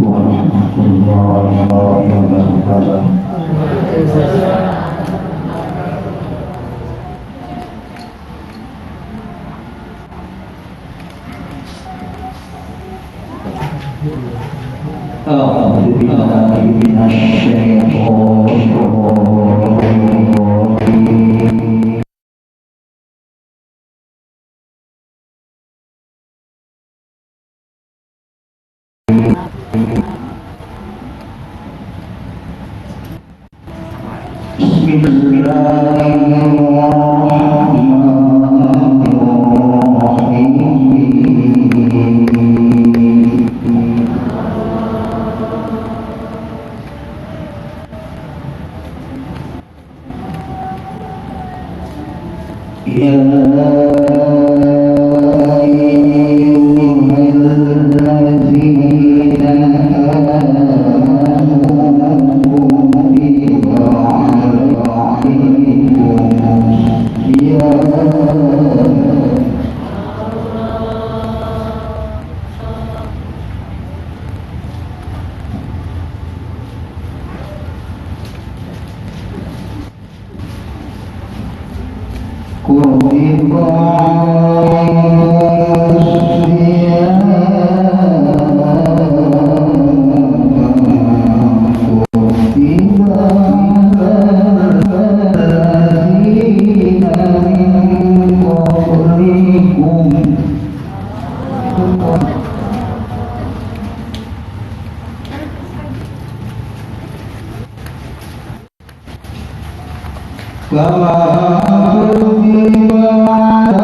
warahmatullahi wabarakatuh. أعوذ بالله من الشيطان الرجيم. بسم الله الرحمن الرحيم. يا أيها الذين آمنوا كتب عليكم الصيام كتب كما كتب على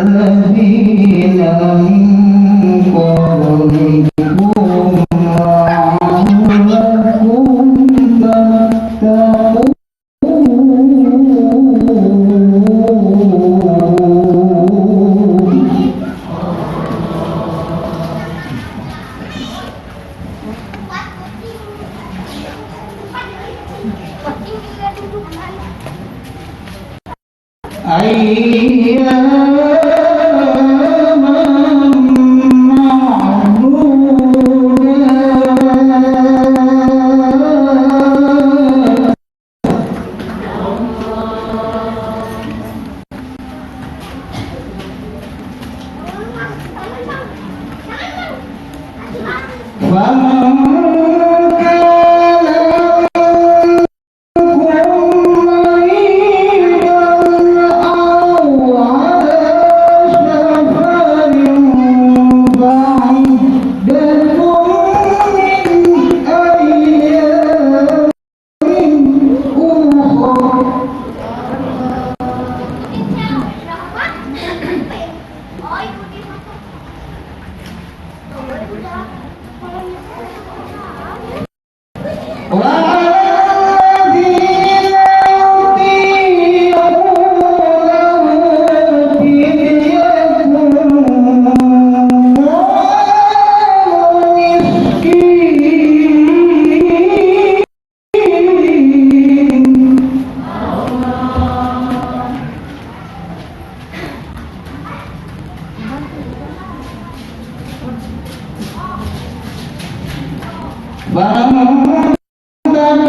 الذين من قبلكم لعلكم تتقون. أياما معدودات فمن كان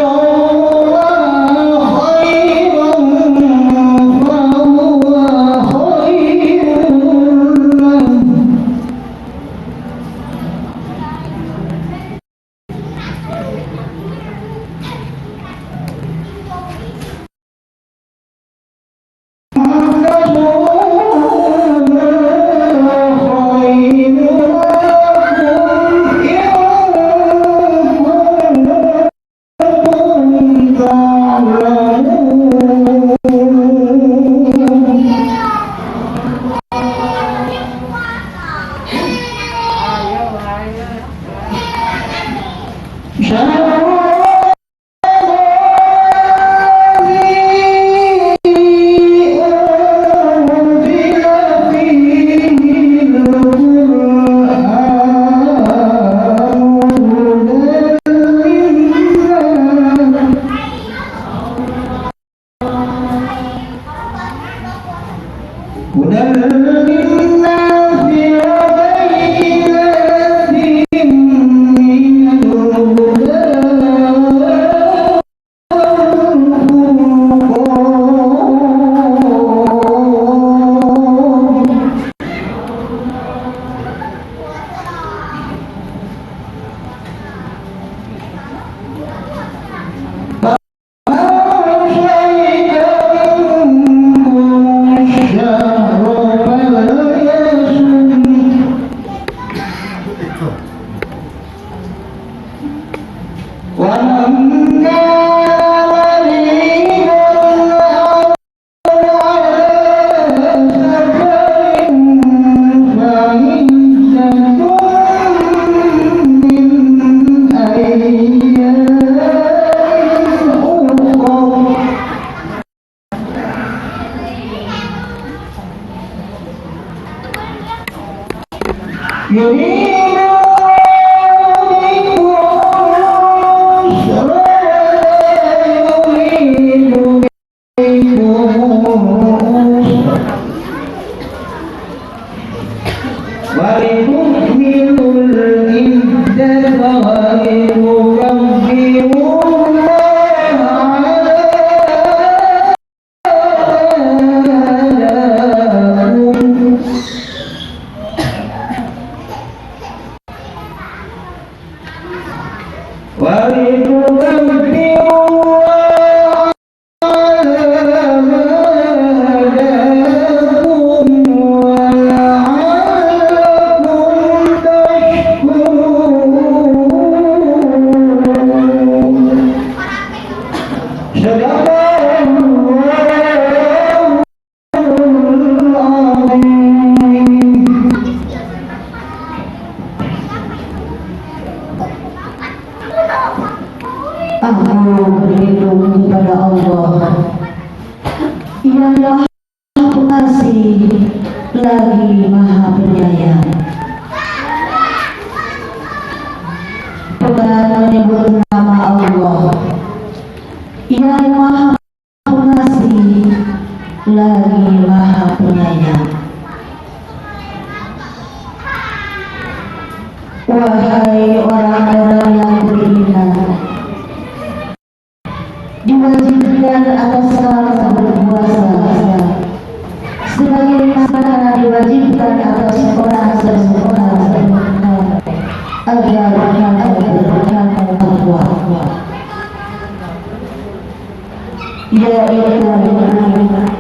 Aku berlindung kepada Allah yang Maha Pengasih lagi Maha Penyayang. Dengan menyebut nama Allah yang Maha Pengasih lagi Maha Penyayang. Wahai orang-orang yang beriman, diwajibkan atas kamu berpuasa sebagaimana diwajibkan atas orang seseorang agar kamu bertakwa, yaitu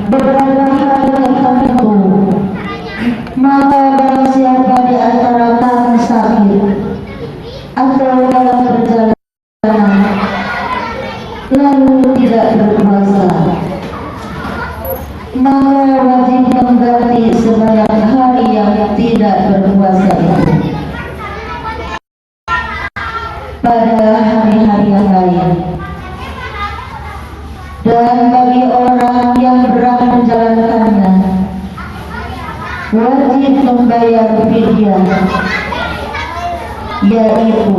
beberapa hal tertentu. Maka barang siapa di antara kamu sakit atau dalam perjalanan lalu tidak berpuasa, maka wajib mengganti sebanyak hari yang tidak berpuasa itu pada hari-hari yang lain. Dan bagi orang yang berat menjalankannya, wajib membayar fidyah, yaitu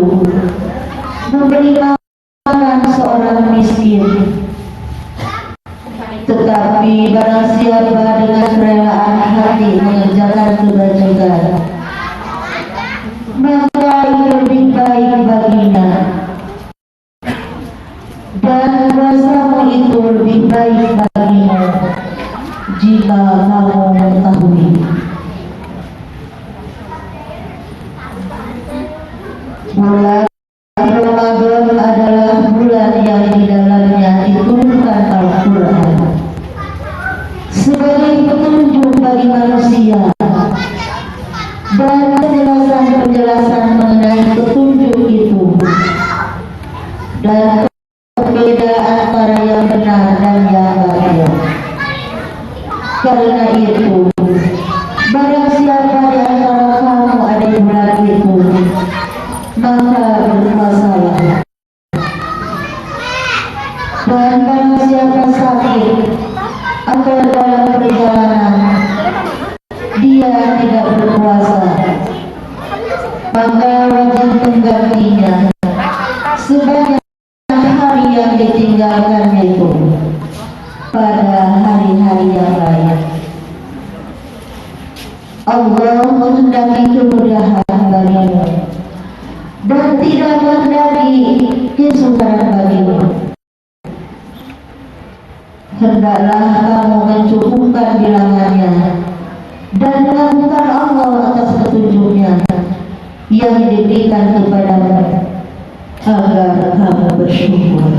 memberi makan seorang miskin. Tetapi barang siapa dengan kerelaan hati mengerjakan kebajikan, maka itu lebih baik baginya, dan puasamu itu lebih baik bagimu jika kamu mengetahui. Bulan Ramadan adalah bulan yang di dalamnya diturunkan Al-Quran sebagai petunjuk bagi manusia, dan penjelasan mengenai petunjuk itu dan perbedaan antara yang benar dan yang batil. Karena itu, barang siapa di antara kamu ada di bulan itu, maka berpuasalah. Dan barang siapa sakit atau dalam perjalanan dia tidak berpuasa, maka wajib menggantinya sebanyak hari yang ditinggalkannya itu pada hari-hari yang lain. Allah menghendaki kemudahan bagimu dan tidak menghendaki kesukaran bagimu. Hendaklah kamu mencukupkan bilangannya dan melakukan Allah atas petunjuknya yang diberikan kepadamu agar kamu bersyukur.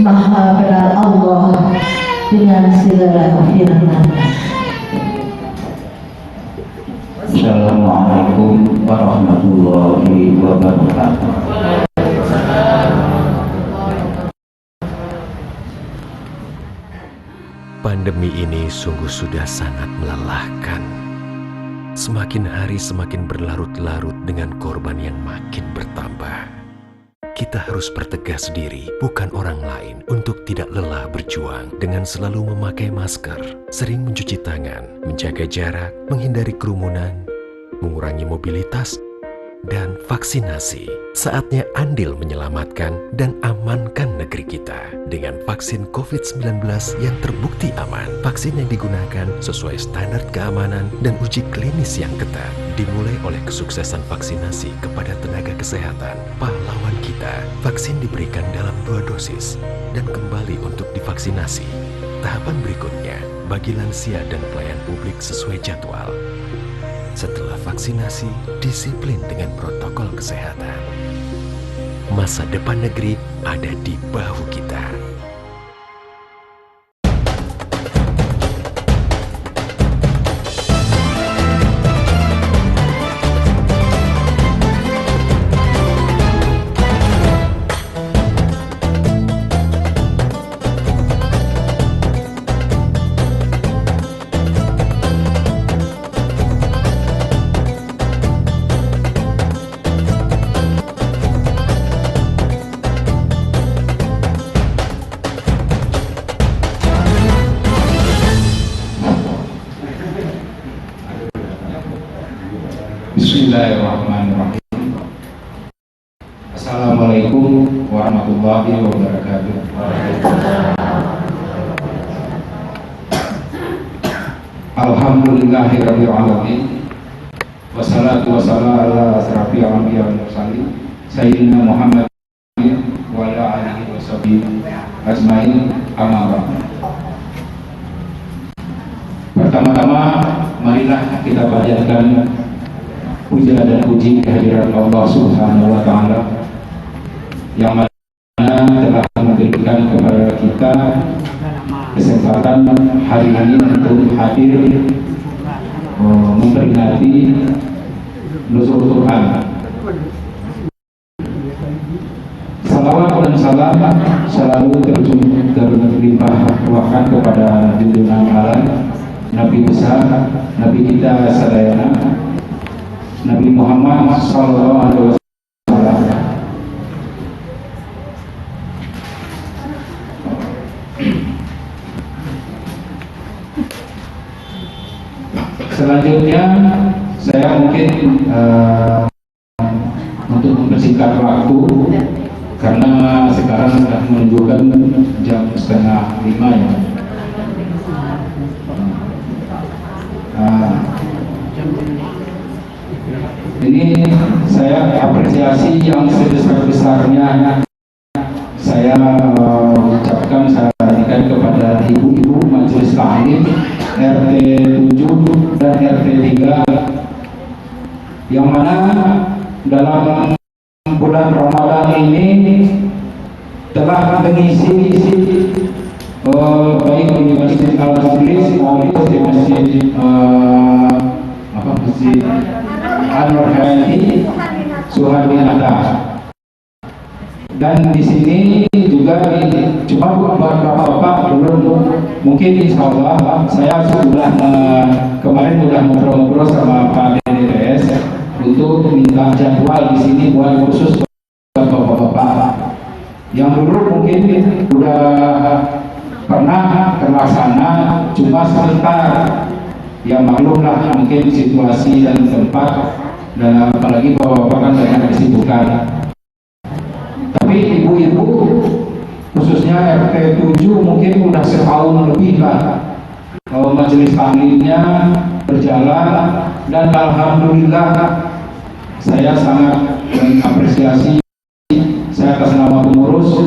Maha benar Allah dengan segala firman. Assalamualaikum warahmatullahi wabarakatuh. Pandemi ini sungguh sudah sangat melelahkan. Semakin hari semakin berlarut-larut dengan korban yang makin bertambah. Kita harus bertegas diri, bukan orang lain, untuk tidak lelah berjuang dengan selalu memakai masker, sering mencuci tangan, menjaga jarak, menghindari kerumunan, mengurangi mobilitas, dan vaksinasi. Saatnya andil menyelamatkan dan amankan negeri kita dengan vaksin COVID-19 yang terbukti aman. Vaksin yang digunakan sesuai standar keamanan dan uji klinis yang ketat, dimulai oleh kesuksesan vaksinasi kepada tenaga kesehatan. Pahlawan kita, vaksin diberikan dalam 2 dosis dan kembali untuk divaksinasi. Tahapan berikutnya bagi lansia dan pelayan publik sesuai jadwal. Setelah vaksinasi, disiplin dengan protokol kesehatan. Masa depan negeri ada di bahu kita. Bismillahirrahmanirrahim. Assalamualaikum warahmatullahi wabarakatuh. Alhamdulillahirabbil alamin. Wassalatu wassalamu ala asrofil anbiya'i wal mursalin sayyidina Muhammad wa ala alihi washabihi ajmain. Amma ba'd. Pertama-tama marilah kita panjatkan puja dan puji kehadirat Allah Subhanahu wa Ta'ala yang mana telah memberikan kepada kita kesempatan hari ini untuk hadir memperingati Nuzul Quran. Salawat dan salam selalu terlimpah ruahkan kepada junjungan alam Nabi besar, Nabi kita sadayana, Nabi Muhammad Sallallahu Alaihi Wasallam. Selanjutnya saya mungkin untuk mempersingkat waktu karena sekarang sudah menunjukkan jam 4:30 ya. Ini saya apresiasi yang sebesar-besarnya saya ucapkan, saya berikan kepada ibu-ibu Majelis Taklim RT 7 dan RT 3 yang mana dalam bulan Ramadan ini telah mengisi baik di Masjid Al-Mujlis maupun di Masjid Masjid Anwar Hayati Suhardi Hatta. Dan di sini juga cuma bapak-bapak belum, mungkin insya Allah saya sudah kemarin sudah ngobrol-ngobrol sama Pak DDPS untuk minta jadwal di sini buat khusus buat bapak-bapak yang dulu mungkin sudah pernah terlaksana cuma sebentar. Ya maklumlah mungkin situasi dan tempat, dan apalagi bapak-bapak kan banyak kesibukan. Tapi ibu-ibu khususnya RT 7 mungkin udah setahun lebih lah majelis taklimnya berjalan, dan alhamdulillah saya sangat mengapresiasi, saya atas nama pengurus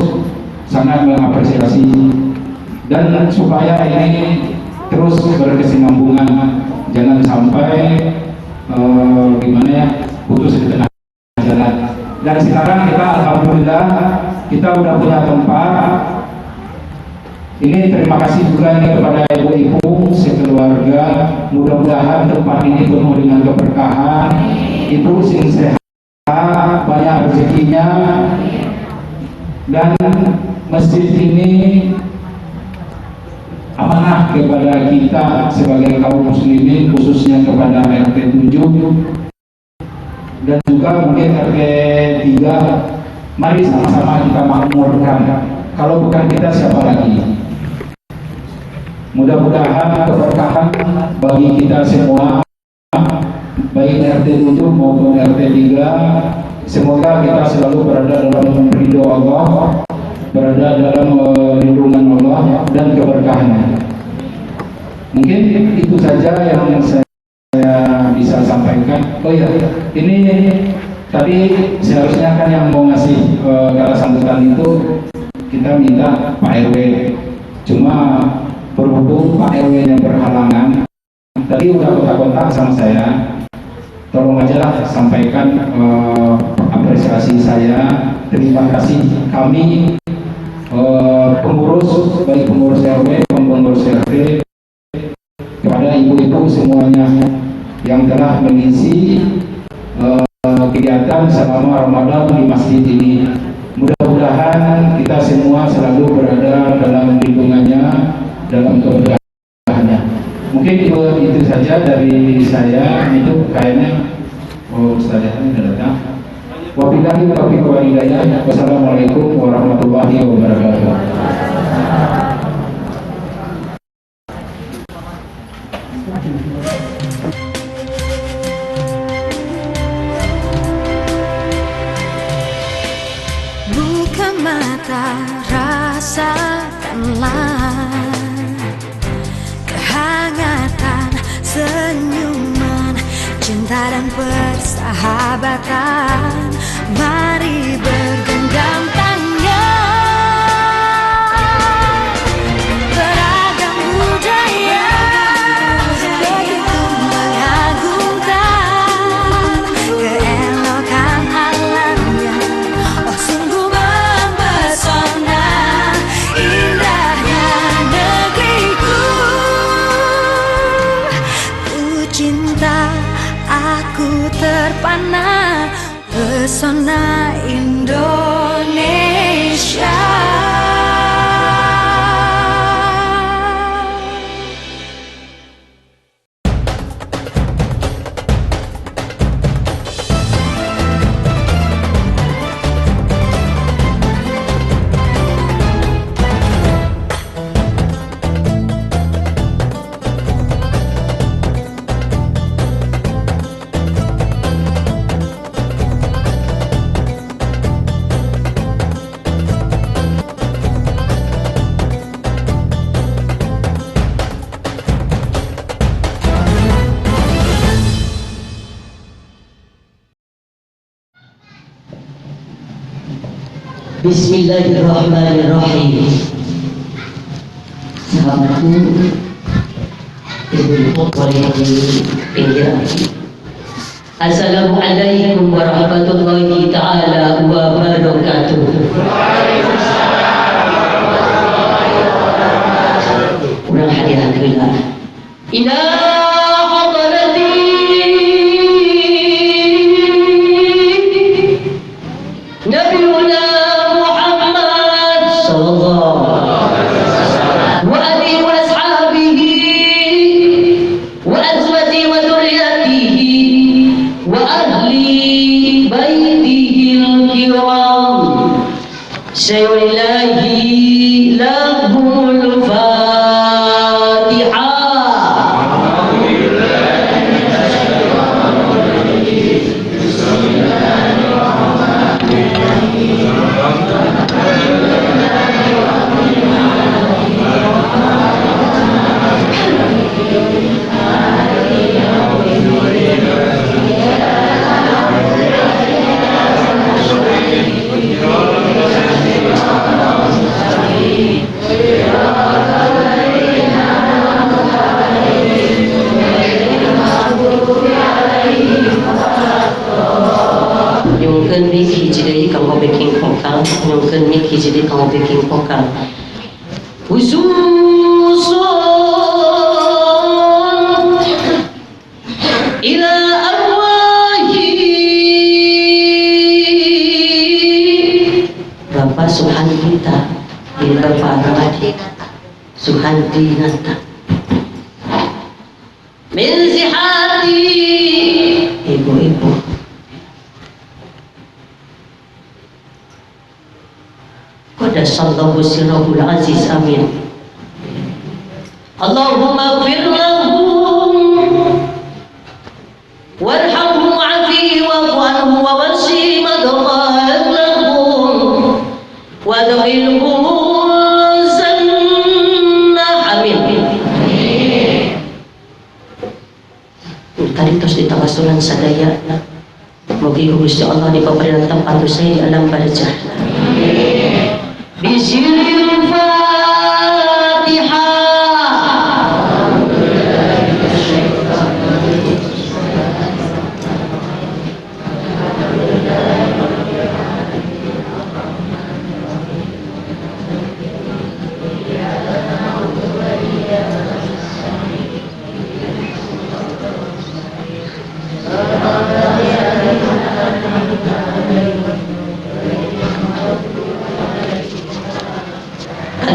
sangat mengapresiasi, dan supaya ini terus berkesinambungan, jangan sampai gimana ya, putus di tengah jalan. Dan sekarang kita alhamdulillah kita udah punya tempat. Ini terima kasih juga ini kepada ibu-ibu sekeluarga. Mudah-mudahan tempat ini penuh dengan keberkahan. Ibu sing sehat, banyak rezekinya, dan masjid ini amanah kepada kita sebagai kaum muslimin, khususnya kepada RT 7 dan juga mungkin RT 3. Mari sama-sama kita makmurkan. Kalau bukan kita siapa lagi? Mudah-mudahan keberkahan bagi kita semua, baik RT 7 maupun RT 3. Semoga kita selalu berada dalam ridho Allah, berada dalam lindungan Allah dan keberkahannya. Mungkin itu saja yang saya bisa sampaikan. Oh ya, ini tadi seharusnya kan yang mau ngasih kata sambutan itu kita minta Pak RW. Cuma berhubung Pak RW yang berhalangan, tadi udah kontak-kontak sama saya. Tolong aja lah sampaikan apresiasi saya. Terima kasih kami pengurus, baik pengurus RW maupun pengurus RT, kepada ibu-ibu semuanya yang telah mengisi kegiatan selama Ramadan di masjid ini. Mudah-mudahan kita semua selalu berada dalam lindungannya, dalam keberkahannya. Mungkin itu saja dari saya. Itu kayaknya Ustazah sudah datang. Wabillahi taufiq wal hidayah. Wassalamualaikum warahmatullahi wabarakatuh. Buka mata, rasakanlah kehangatan senyuman, cinta dan persahabatan. Mari bergenggam tangan, beragam budaya begitu mengagumkan keelokan alamnya. Oh sungguh mempesona indahnya negeriku. Ku cinta, aku terpana pesona Indonesia. Bismillahirrahmanirrahim. Sahabatku, ibu-ibu boleh di pinggiran. Assalamualaikum warahmatullahi ta'ala wabarakatuh. Kurang hadiah bila ina Syai'ulillahi lahul Fatihah. Mungkin ni jadi kau bikin pokal. Khusus ila arwahi Bapak Suhan kita di Bapak Ramadi Suhan Dinata min sihati ibu-ibu. Qadasallahu sirrahul aziz, amin. Allahumma gfir lahum wa tadi terus ditawasulan sadaya mugi Gusti Allah di paparingan tempat saya di alam barzah. Bismillahirrahmanirrahim.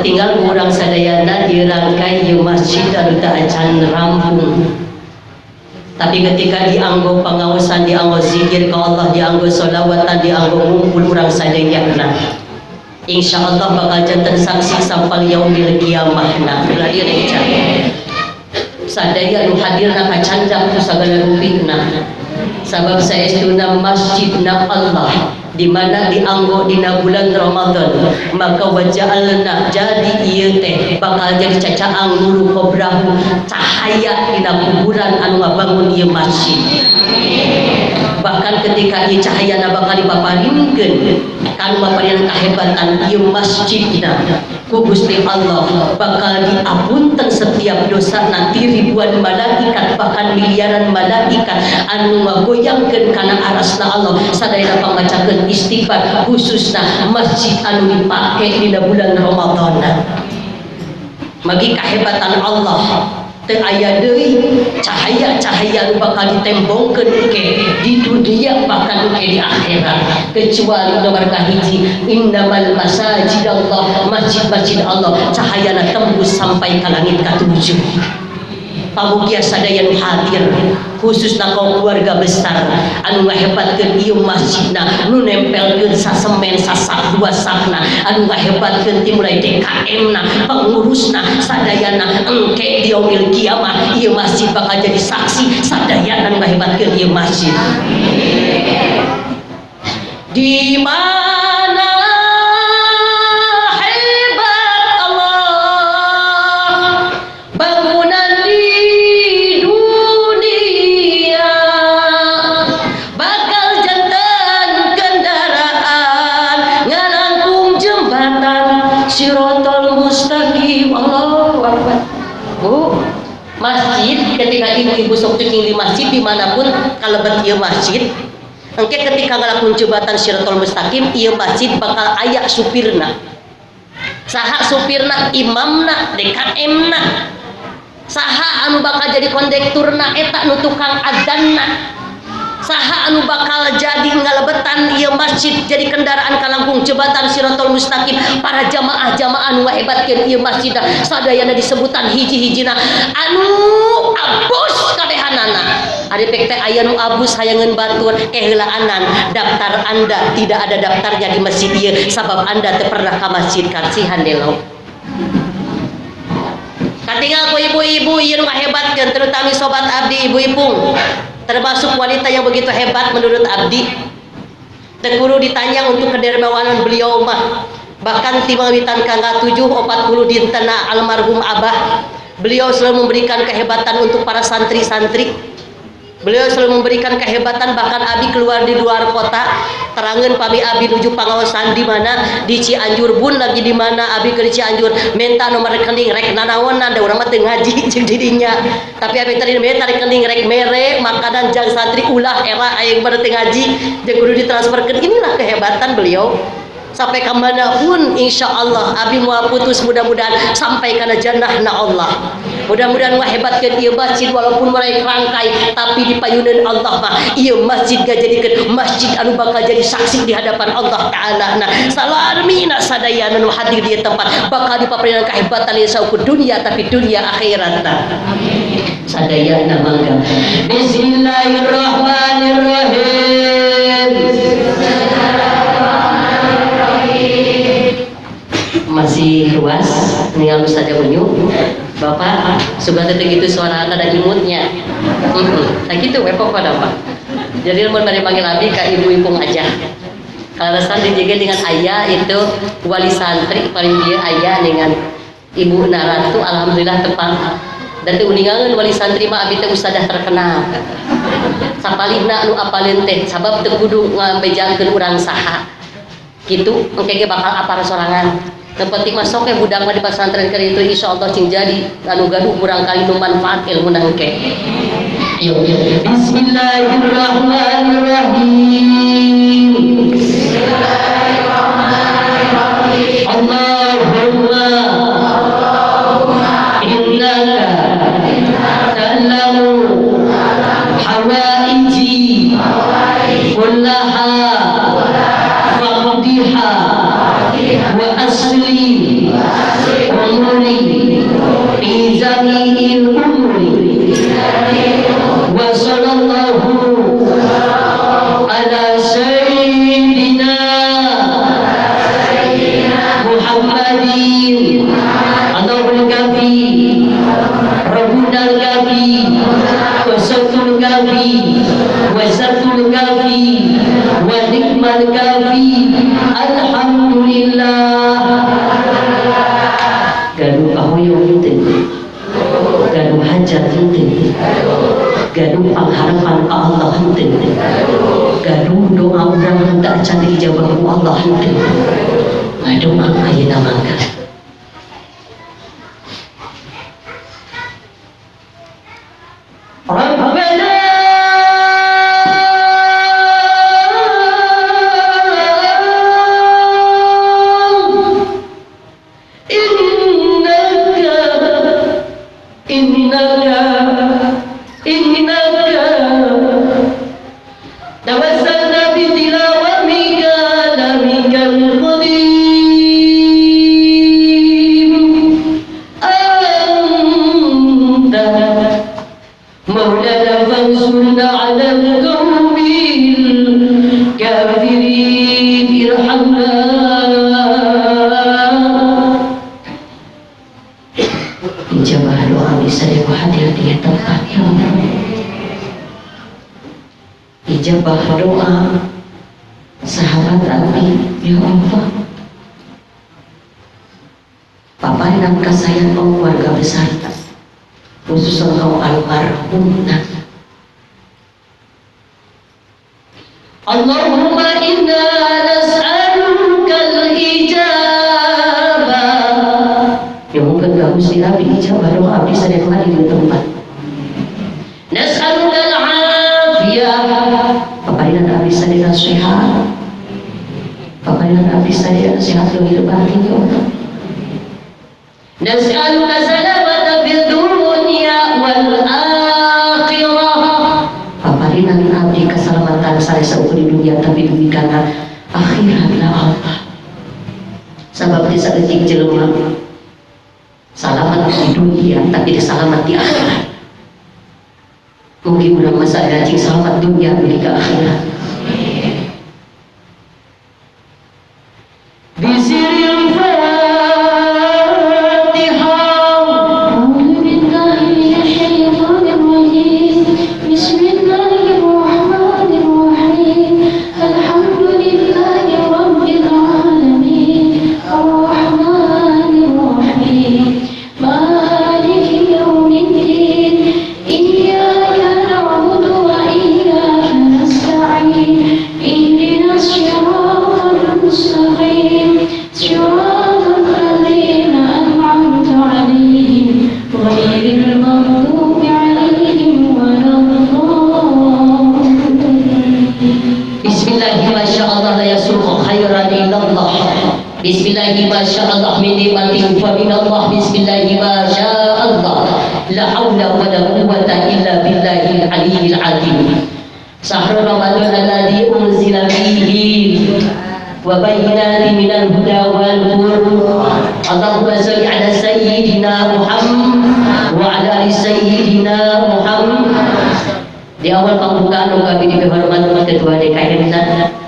Tinggal kurang sadayana dirangkai di masjid anu teu acan rampung. Tapi ketika dianggo pangaosan, dianggo zikir ka Allah, dianggo sholawatan, dianggo ngumpul urang sadayana, insya Allah bakal janten saksi sampai yaumil kiamah. Nah, berarti reca sadaya nu hadirna kacandak ku sagala rupina. Sabab saestuna masjidna Allah di mana dianggo dina bulan Ramadan, maka waja'alna jadi ieu teh bakal jadi cacaang nuru kobrahu cahaya dina kuburan anu ngabangun ieu masjid. Bahkan ketika ieu cahayana bakal dipaparinkeun kanu paparingan kahebatan ieu masjidna ku Gusti Allah, bakal diapunten setiap dosa nanti ribuan malaikat bahkan miliaran malaikat anu ngagoyangkeun kana arasna Allah sadaya pamacakeun istighfar khususna masjid anu dipake dina bulan Ramadan. Magi kahebatan Allah teu aya deui cahaya-cahaya anu bakal ditembongkeun ke di dunia bahkan ke di akhirat kecuali nomor kahiji innamal masajidallah, masjid-masjid Allah cahayana tembus sampai ka langit katujuh. Pamugia sadaya nu hadir khususna kaum keluarga besar anu ngahebatkeun ieu masjidna nu nempelkeun sasemen sasak dua sakna anu ngahebatkeun ti mulai DKM-na pengurusna sadayana engke di yaumil kiamah ieu masjid bakal jadi saksi sadaya anu ngahebatkeun ieu masjid. Di mana hebat Allah bangunan di dunia bakal jantan kendaraan ngalangkung jembatan Sirotol Mustaqim. Allahu Akbar. Bu, masjid ketika ibu-ibu sok cuci di masjid dimanapun kalebet ieu masjid engke ketika ngalakuin jembatan Sirotol Mustaqim ieu masjid bakal aya supirna. Saha supirna? Imamna, DKM-na. Saha anu bakal jadi kondekturna eta nu tukang adzanna. Saha anu bakal jadi ngalebetan ieu masjid jadi kendaraan kalangkung jembatan Sirotol Mustaqim para jamaah-jamaah anu ngahebatkeun ieu masjid sadayana disebutan hiji-hijina anu abus kadehanana. Ari pek teh aya nu abus hayangeun batur keheulaan daftar Anda tidak ada daftarnya di masjid ieu sabab Anda teu pernah ka masjid kasihan delo. Katingal ku ibu-ibu ieu nu ngahebatkeun terutama sobat abdi ibu-ibu termasuk wanita yang begitu hebat menurut abdi. Tekuru ditanya untuk kedermawanan beliau mah bahkan timamitan kangga 740 dintena almarhum abah beliau selalu memberikan kehebatan untuk para santri-santri. Beliau selalu memberikan kehebatan bahkan abi keluar di luar kota terangan pami abi nuju pangaosan di mana di Cianjur bun lagi di mana abi ke Cianjur minta nomor rekening rek nanaonan da urang mah teu ngaji jeung didinya tapi abi tadi minta rekening rek mere makanan jang santri ulah era aing baru teu ngaji jeung kudu ditransferkeun. Inilah kehebatan beliau sampai ke mana pun insya Allah abi mau putus mudah-mudahan sampai kana jannahna Allah. Mudah-mudahan ngahebatkeun ieu masjid walaupun mulai kerangkai tapi di payunan Allah mah ieu masjid gajadikeun masjid anu bakal jadi saksi di hadapan Allah taala. Nah salamina sadayana nu hadir di tempat bakal dipaparingan kahebatan ieu saukur dunia tapi dunia akhirat. Amin. Sadayana mangga. Bismillahirrahmanirrahim. Masih luas tinggal saja bunyu Bapak sudah detik itu suara ada imutnya nah gitu wepok pada Pak jadi mau panggil abi ke ibu-ibu aja kalau santri juga dengan ayah itu wali santri paling dia ayah dengan ibu Naratu alhamdulillah tepat dan teu uningangeun wali santri mah abi teh ustadah terkenal. Sapalihna nu apaleun teh sabab teu kudu ngabejangkeun urang saha. Kitu engke ge bakal apal sorangan. Yang penting mah sok budak mah di pesantren keur itu insyaallah cing jadi anu gaduh urang kali nu manfaat ilmu nangke. Ayo. Bismillahirrahmanirrahim. Bismillahirrahmanirrahim. Allahumma innaka ta'lamu hawaiji kullaha faqdiha wa asli umuri fi jami'il umuri wa sallallahu ala sayyidina Muhammadin Allahul Kafi Rabbunal Kafi wa Sabtul Kafi wa Sabtul Kafi wa Nikmal Kafi Alhamdulillah. Gaduh ahoyong teh, gaduh hajat teh, gaduh pengharapan ke Allah teh, gaduh doa urang tak can dijawab ku Allah teh. Gaduh ayeuna mangga. Rabbana innaka tawassalna bi tilawati kalamikal qadim anta maulana fansurna ala al-qawmil kafirin irhamna. Ijabah doa bisa hadir di tempat ya Allah. Ijabah doa sahabat Nabi ya Allah. Papa dan kasayang keluarga besar khusus engkau almarhum. Allahumma inna nas'aluka al-ijabah. Ya mungkin gak mesti Nabi ijabah doa bisa hadir di tempat. Nas'aluka al-afiyah. Paparinan Nabi sadina sehat. Paparinan Nabi sadina sehat lahir batin ya Allah. Nas'aluka salamata fid dunya wal akhirah. Paparinan Nabi keselamatan saya seukur di dunia tapi demi karena akhirat lah Allah. Sebab di saeutik jelema selamat di dunia tapi selamat di akhirat. Mungkin urang masa cing selamat dunia beli ke akhirat. Bisiril Fatihah. A'udzu billahi minasyaitonir rajim. Bismillahirrahmanirrahim. Alhamdulillahi rabbil alamin. Arrahmanir rahim. Maliki yaumiddin. Iyyaka na'budu wa iyyaka nasta'in. Ihdinas siratal mustaqim. Siratal ladzina an'amta 'alaihim ghairil maghdubi 'alaihim waladdallin. Bismillahi masyaallah la yasuqu khairan illallah. Bismillahi masyaallah min ni'matin fa minallah. Bismillahi masyaallah la haula wa la quwwata illa billahil aliyyil azim. Syahrul Ramadan alladzi unzila fihi wa bayyinatin minal huda wal nur. Allahumma shalli ala sayyidina Muhammad wa ala ali sayyidina Muhammad. Di awal pembukaan kami dihormati ketua DKM,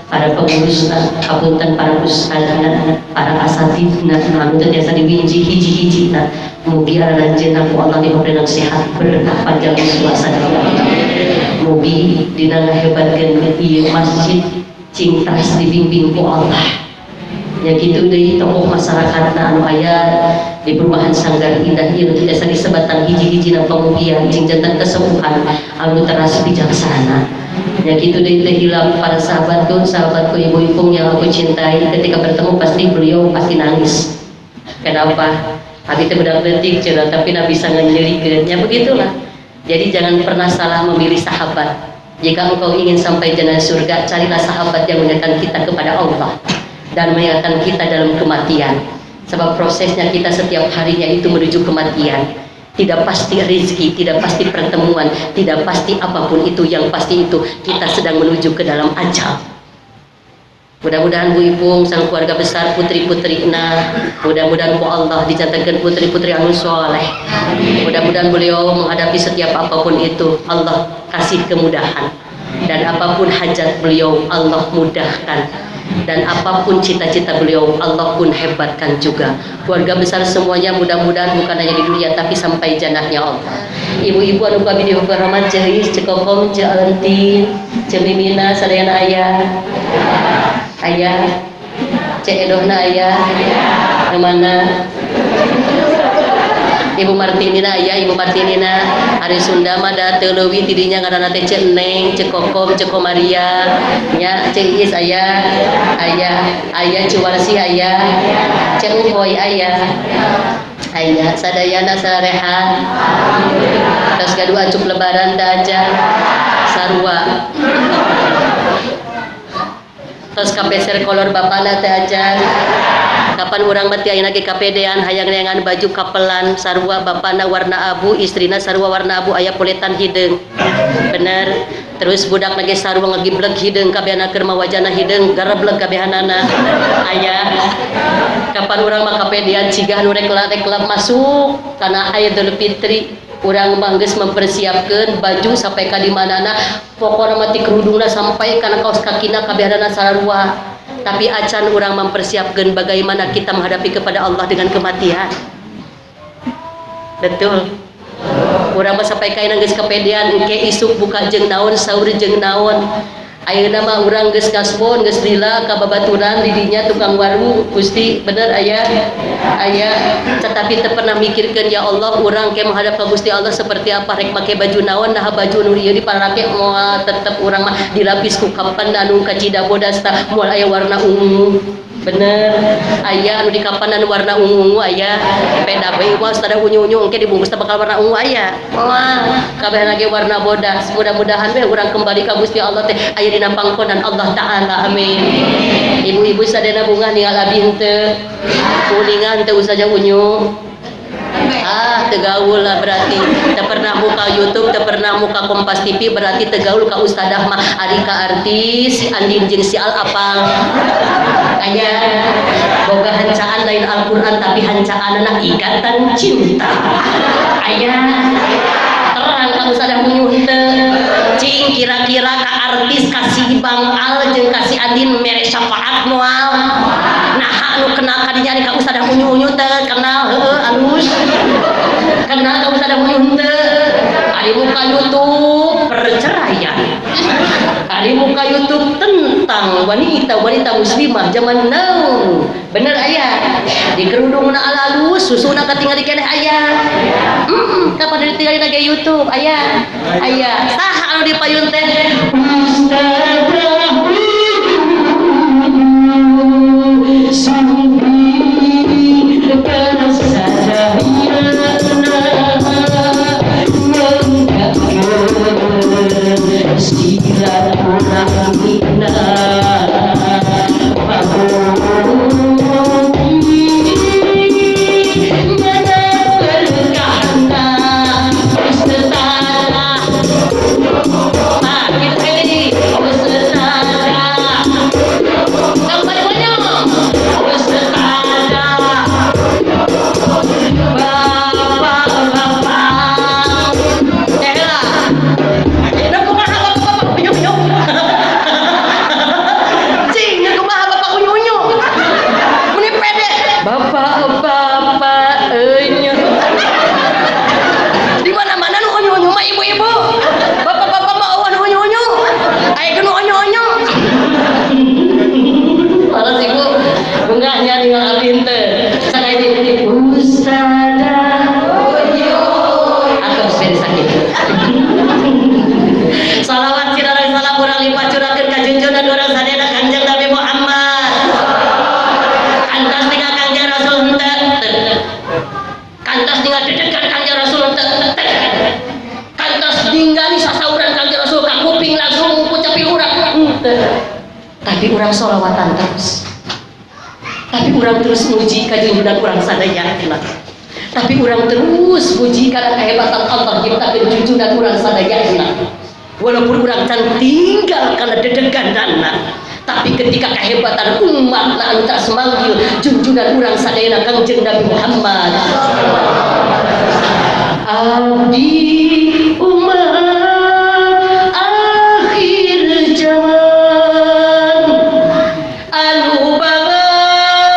para pengurus, apunten para ustadzna, para asatidna, anu teu tiasa diwinji hiji-hijina. Mugi aranjeunna ku Allah diberi sehat berkah panjang suasana. Mugi dina ngahebatkeun ieu masjid cing taras dibimbing ku Allah. Ya gitu deh tokoh masyarakat anu aya di perumahan Sanggar Indah ieu tidak sagi sebatang hiji-hiji na pamugian jeung jantan kesembuhan anu teras bijaksana. Ya gitu deh teh hilap para sahabatku ibu-ibu yang aku cintai, ketika bertemu pasti beliau pasti nangis. Kenapa? Abi teh budak leutik cenah tapi na bisa ngenyerikeun. Ya begitulah. Jadi jangan pernah salah memilih sahabat. Jika engkau ingin sampai jannah surga, carilah sahabat yang mengingatkan kita kepada Allah dan mengingatkan kita dalam kematian. Sebab prosesnya kita setiap harinya itu menuju kematian. Tidak pasti rezeki, tidak pasti pertemuan, tidak pasti apapun itu. Yang pasti itu kita sedang menuju ke dalam ajal. Mudah-mudahan Bu Ipung sang keluarga besar putri-putrina, mudah-mudahan ku Allah dicantumkan putri-putri anu soleh. Mudah-mudahan beliau menghadapi setiap apapun itu Allah kasih kemudahan, dan apapun hajat beliau Allah mudahkan, dan apapun cita-cita beliau Allah pun hebatkan juga. Keluarga besar semuanya mudah-mudahan bukan hanya di dunia tapi sampai jannahnya Allah. Ibu-ibu anu kami dihormat ceris cekokom ceantin cemimina sadayana ayah cek edohna ayah kemana Ibu Martinina ayah Ibu Martinina hari Sunda mah da teu leuwih tidinya ngaranna teh Cek Neng Cek Kokom Cek Komaria nya Cek Is ayah Ciwarsi ayah Cek Uhoy ayah sadayana sarehat terus gadua acuk lebaran da aja sarua terus kapeser kolor bapana teh aja kapan urang mati ayeuna ge kapedean hayang neangan baju kapelan sarua bapana warna abu istrina sarua warna abu aya poletan hideung bener terus budak lagi sarua ngagiblek hideung kabehana keur mawajana hideung gareblek kabehanana aya kapan urang mah kapedean cigah nu rek masuk kana Idul Fitri urang mah geus mempersiapkeun baju sampai ka di manana pokona mati kerudungna sampai kana kaos kakina kabehanana sarua. Tapi acan urang mempersiapkan bagaimana kita menghadapi kepada Allah dengan kematian. Betul. Urang mah sampai kaina geus kepedean engke isuk buka jeung naon saur jeung naon. Ayeuna mah urang geus gaspon geus lila ka babaturan di dinya tukang warung Gusti bener aya tetapi teu pernah mikirkeun ya Allah urang ke menghadap ka Gusti Allah seperti apa rek make baju naon nah baju nu ieu diparake moal tetep urang mah dilapis ku kapan anu kacida bodas tah moal aya warna ungu bener aya anu di kapan anu warna ungu aya peda bae mah sada unyu-unyu engke dibungkus teh bakal warna ungu aya moal kabehna ge warna bodas. Mudah-mudahan we urang kembali ka Gusti Allah teh aya dina pangkonan Allah taala amin. Ibu-ibu sadayana bunga ningal abi henteu kuningan teu saja unyu tegaul lah berarti teu pernah muka YouTube teu pernah muka Kompas TV berarti tegaul ka ustadah mah ari ka artis andin jeung si Al apal aya boga hancaan lain Al-Qur'an tapi hancaanna ikatan cinta aya terang ka ustadah unyu henteu cing kira-kira ka artis kasih Bang Al jeung kasih Adin mere syafaat moal nah anu kenal kadinya ari ka ustadah unyu-unyu teh kenal heueuh alus kenal ka ustadah unyu teu ari muka YouTube perceraian ari muka YouTube tentang wanita muslimah zaman now bener aya di kerudungna alus susuna katingali keneh aya kapan ditinggalin ge YouTube aya saha anu dipayun teh orang sholawatan terus. Tapi orang terus muji ka junjungan urang sadaya. Tapi orang terus muji karena kehebatan Allah ciptakeun junjungan urang sadaya. Walaupun orang can tinggal karena dedeganana, tapi ketika kehebatan umat na anu tak semanggil junjungan urang sadayana Kangjeng Nabi Muhammad. Abdi umat akhir zaman anu banget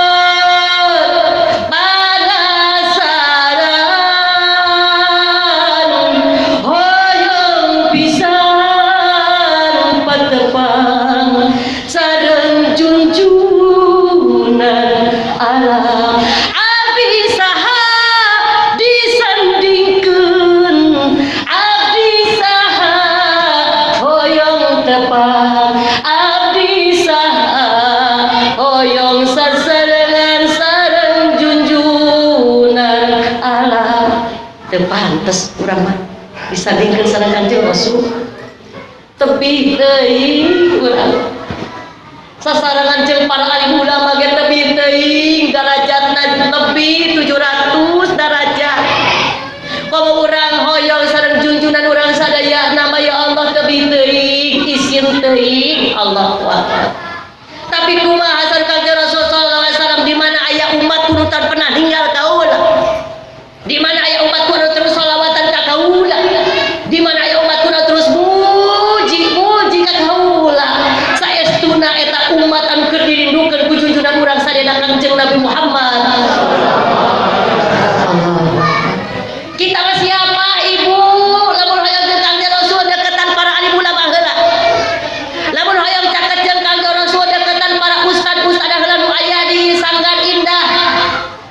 panasaran hoyong pisan patepang sareng junjunan alam. Abdi saha disandingkeun, abdi saha hoyong tepang, abdi saha hoyong sasarengan sareng junjunan alam. Teu pantes urang mah disandingkeun sareng Kanjeng Rasul. Tebih teuing urang. Sasarangan jeung para alim ulama ge tebih teuing darajatna lebih 700 derajat. Komo urang hoyong sareng junjunan urang sadaya nama ya Allah tebih teuing isin teuing Allahu Akbar. Tapi kumaha hasan Kanjeng Rasul sallallahu alaihi wasallam di mana aya umat turutan pernah ninggal kaula? Di mana aya umat kudu terus sholawatan ka kaula? Di mana aya umat kudu terus muji ka kaula? Saestuna eta umat anu keur dirindukeun ku junjunan urang sadaya Kanjeng Nabi Muhammad. Kita mah siapa ibu? Lamun hoyong jeung Kanjeng Rasul deketan para alim ulama heula. Lamun hoyong caket jeung Kanjeng Rasul deketan para ustad-ustad heula nu aya di Sanggar Indah.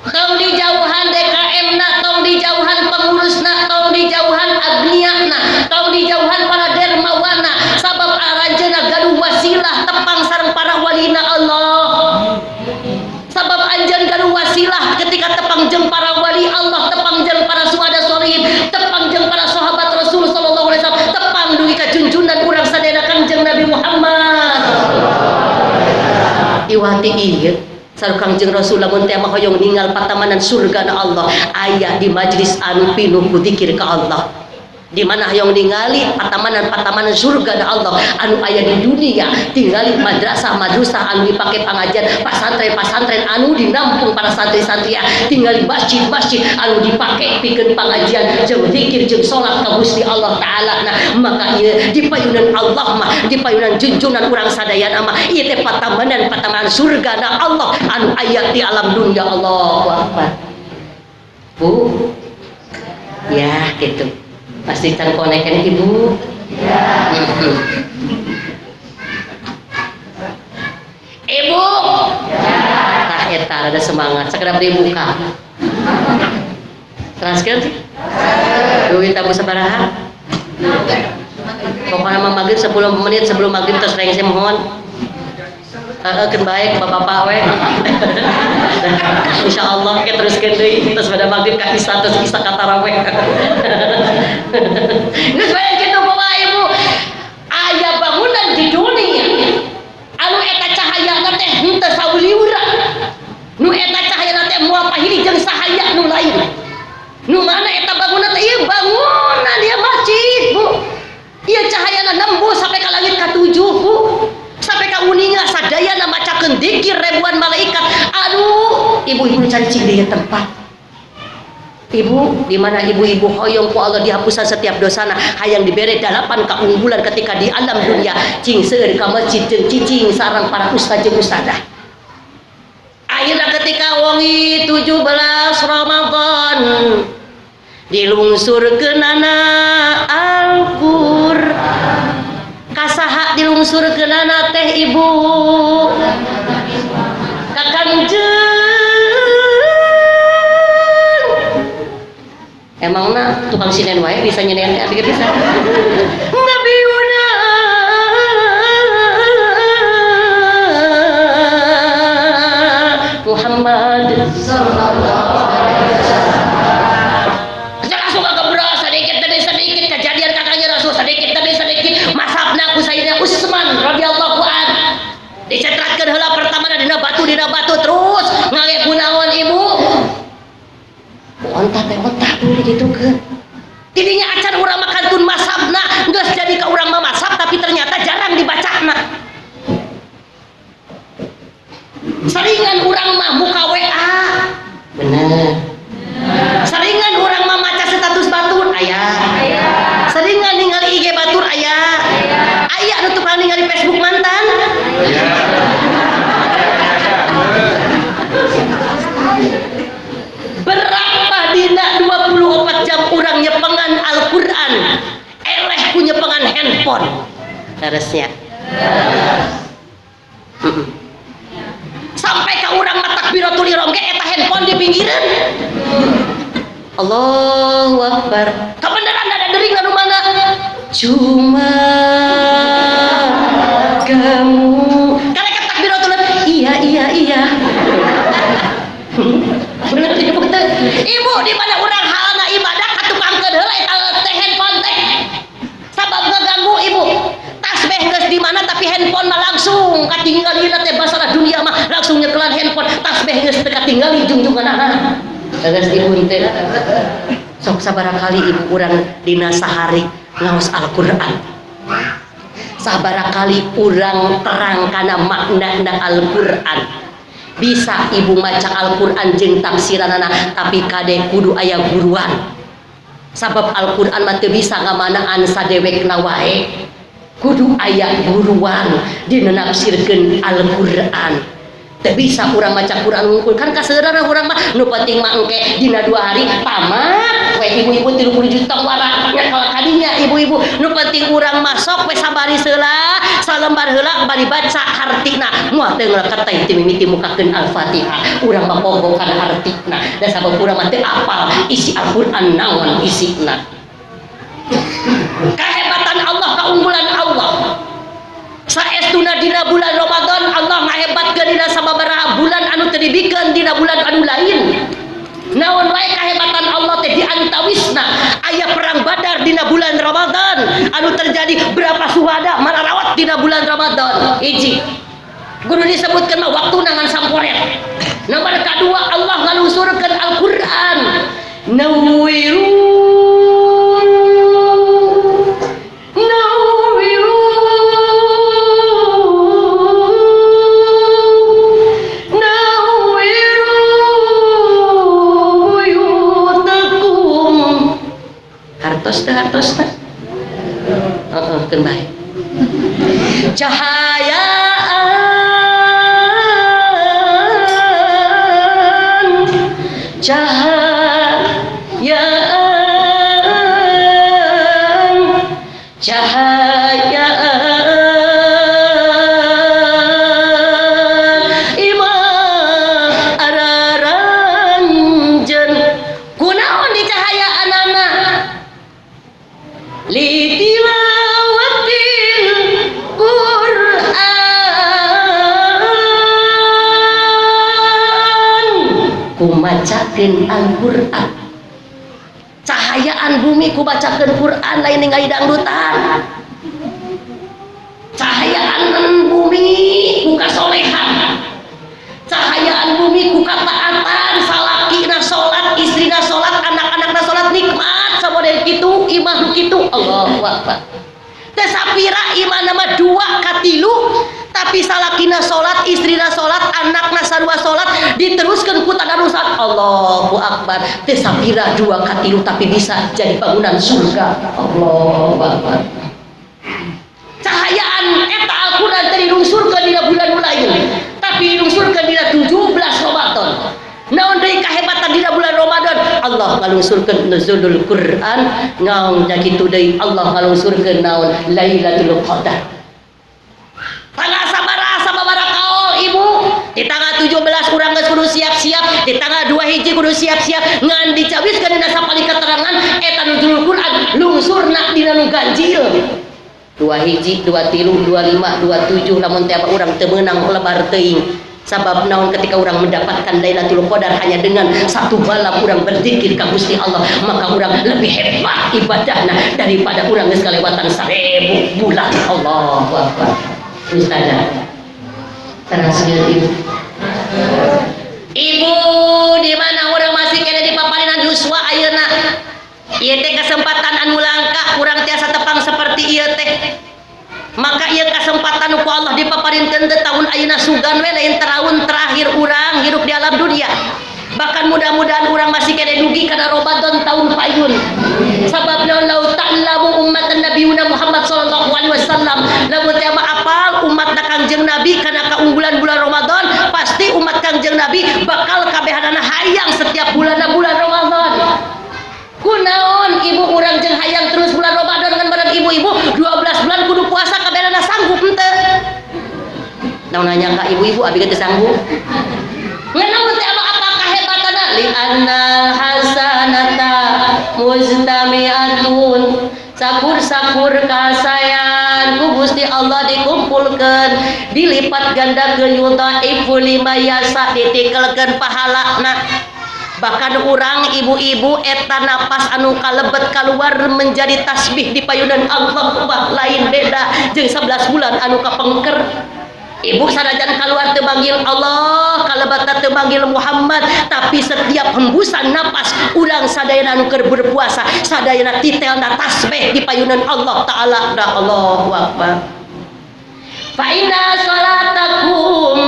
Tong dijauhan DKM-na, tong dijauhan pengurusna, tong dijauhan agniana, tong dijauhan para dermawana. Sabab aranjeuna gaduh wasilah tepang sareng para walina Allah. Sabab anjeun gaduh wasilah ketika tepang jeung para wali Allah, tepang jeung para syuhada sholihin, tepang jeung para sahabat Rasul sallallahu alaihi wasallam, tepang dugi ka junjunan urang sadaya Kanjeng Nabi Muhammad. Iwati ieu sareng Kanjeng Rasul lamun teh mah hoyong ninggal patamanan surga na Allah aya di majlis anu pinuh ku zikir ka Allah. Di mana hayong ningali patamanan surga na Allah anu aya di dunia, tinggali madrasah anu dipake pangajian, pasantren anu dinampung para santri-santri, tinggali masjid anu dipake pikeun pangajian jeung zikir jeung salat ka Gusti Allah taala. Nah maka ieu di payunan Allah mah, di payunan junjunan urang sadayana mah ieu teh patamanan surga na Allah anu aya di alam dunia. Allahu Akbar. Bu ya gitu pasti can konekan ibu ya. Ibu ya. Tah eta ada semangat segera dibuka transkrip duit tabu sabaraha pokoknya mah maghrib 10 menit sebelum maghrib terus reng saya mohon keun baik bapak-bapak we insyaallah ke teruskeun deui terus pada maghrib ka kisah terus kisah ka tarawih geus bae kitu Bapak Ibu aya bangunan di dunia anu eta cahayana teh henteu sauliura nu eta cahayana teh moal pahili jeung sahaya nu lain nu mana eta bangunan teh ieu bangunan ieu masjid Bu ieu cahayana nembus sampai ka langit ka-7 Bu sampai ka uninga sadayana macakeun zikir ribuan malaikat. Aduh ibu-ibu cacing di tempat ibu di mana ibu-ibu hoyong ku Allah dihapusan setiap dosana hayang dibere 8 keunggulan ketika di alam dunia cing seueur ka masjid jeung cicing sareng para ustaz jeung ustazah. Ayeuna ketika wengi 17 Ramadan dilungsurkeunana Al-Qur'an kasaha dilungsurkeunana teh ibu ka Kanjeng emangna tukang sinen wae bisa nyenean teh bisa Nabiuna Muhammad sallallahu alaihi wasallam langsung kegebrak sedikit demi sedikit kejadian kakaknya Rasul sedikit demi sedikit masabna ku Sayyidina Utsman radhiyallahu anhu dicetrat tukangkeun heula pertama dina batu terus ngale kunaon ibu ontak teh otak dulu digitukeun tidinya acan urang makan tun masabna geus jadi ka urang mah masab tapi ternyata jarang dibacana seringan urang mah muka WA bener seringan urang mah maca status batur aya seringan ningali IG batur aya anu tukang ningali Facebook mantan berapa dina 24 jam urang nyepengan Al-Quran eleh ku nyepengan handphone harusnya sampai ke urang matakbiratul ihram ge eta handphone di pinggiran Allahu Akbar kebenaran ada dering anu mana cuma kamu karena kata takbiratul iya bener ibu teh ibu di mana urang halana ibadah katukangkeun heula eta teh handphone teh sabab ngaganggu ibu tasbih geus di mana tapi handphone mah langsung katinggalina teh basana dunia mah langsung nyekelan handphone tasbih geus teu katinggali junjunganana geus ibu teh sok sabarakali ibu urang dina sahari ngaos Al-Qur'an sabarakali urang terang kana makna Al-Qur'an bisa ibu maca Al-Qur'an jeung tafsiranana tapi kade kudu aya guruan sabab Al-Qur'an mah teu bisa ngamanaan sadewekna wae kudu aya guruan dina nafsirkeun Al-Qur'an teu bisa urang maca Qur'an ngungkul kan kaseurana urang mah nu penting mah engke dina 2 hari tamat we ibu-ibu 30 juta waraknya kalau kadinya ibu-ibu nu penting urang masuk we sabari heula salembar heula bari baca hartina moal teu ngelekat teh mimiti mukakeun Al-Fatihah urang mah pogo kana hartina da sabab urang mah teu apal isi Al-Qur'an naon isina kehebatan Allah keunggulan Allah saestuna dina bulan Ramadan Allah ngahebatkeun dina sababaraha bulan anu teu dibikeun dina bulan anu lain naon wae kahebatan Allah teh diantawisna aya perang Badar dina bulan Ramadan anu terjadi berapa syuhada malarawat dina bulan Ramadan hiji guru disebutkeun mah waktu nangan samporet nomor kedua Allah ngalungsurkeun Al-Qur'an nawiru hartos teh keun bae cahayaan imah araranjeun kunaon di cahayaanana litilawatil Qur'an kumacakeun Al-Qur'an cahayaan bumi kubacakeun Qur'an lain ningali dangdutan cahayaan bumi ku kasolehan cahayaan bumi ku kataatan salakina salat istrina salat anak-anakna salat nikmat samodel kitu imah kitu Allahu Akbar teu sapira imah nama 2 ka 3 tapi salakina salat istrina salat anakna sarua salat diteruskeun ku tadarusan Allahu Akbar teu sapira 2 ka 3 tapi bisa jadi bangunan surga Allahu Akbar cahayaan eta Al-Qur'an teh dilungsurkeun dina bulan lain tapi dilungsurkeun dina 17 Ramadan naon deui kahebatan dina bulan Ramadan Allah ngalungsurkeun nuzulul Qur'an ngaon nya kitu deui Allah ngalungsurkeun naon Lailatul Qadar tanggal sabaraha kaol ibu di tanggal 17 urang geus kudu siap-siap di tanggal 2 hiji kudu siap-siap ngan dicawiskeun dina sapali keterangan eta nuzulul Qur'an lungsurna dina nu ganjil 2 hiji 2 tilu 25 27 lamun teh urang teu meunang lebar teuing sabab naon ketika orang mendapatkan Lailatul Qadar hanya dengan 1 malam orang berzikir ka Gusti Allah maka orang lebih hebat ibadahna daripada orang geus kalewatan 1000 bulan Allahu Akbar Ustazah Teraskeun ibu. Ibu di mana orang masih kena di paparinan Yuswa ayeuna. Ieu teh kesempatan anu langka urang tiasa tepang seperti ieu teh. Maka ieu kesempatan ku Allah dipaparinkeun teh tahun ayeuna sugan we lain tahun terakhir urang hidup di alam dunia. Bahkan mudah-mudahan orang masih kena dugi karena Ramadan tahun payun. Sababna lau ta'lamu ummatan nabiyuna Muhammad sallallahu alaihi wasallam, lamun teh apal umat Kangjeng Nabi karena keunggulan bulan Ramadan, pasti umat Kangjeng Nabi bakal kabehanana hayang setiap bulan Ramadan. Kunaon ibu urang jeung hayang terus bulan Ramadan dengan barang ibu-ibu 12 bulan kudu puasa kabehanana sanggup henteu. Naon nanya ka ibu-ibu abi teh sanggup. Ngenaun teh apa kahebatanna li annal hasanata mustami'atun. Sakur-sakur kasayan ku Gusti Allah dikumpulkeun dilipat gandakeun yudhaifu lima yasa ditikelkeun pahalana. Bahkan urang ibu-ibu eta napas anu kalebet keluar menjadi tasbih di payunan Allah lain beda jeung 11 bulan anu kapengker. Ibu sanajan keluar teu manggil Allah, kalebetna teu manggil Muhammad, tapi setiap hembusan napas urang sadayana anu keur berpuasa, sadayana titelna tasbih di payunan Allah taala. Allahu akbar. Fa inna salatakum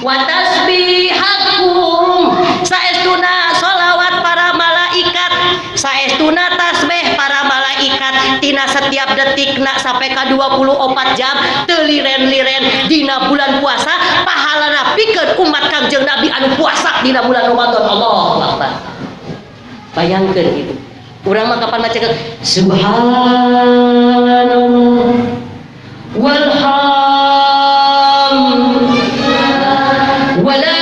wa tasbihakum, saestuna sholawat para malaikat, saestuna tasbih para malaikat tina setiap detikna sampai ka 24 jam teu liren-liren dina bulan puasa pahalana pikeun umat Kangjeng Nabi anu puasa dina bulan Ramadan. Allahu akbar. Bayangkeun itu. Urang mah kapan maca subhanallah walhamdulillah wala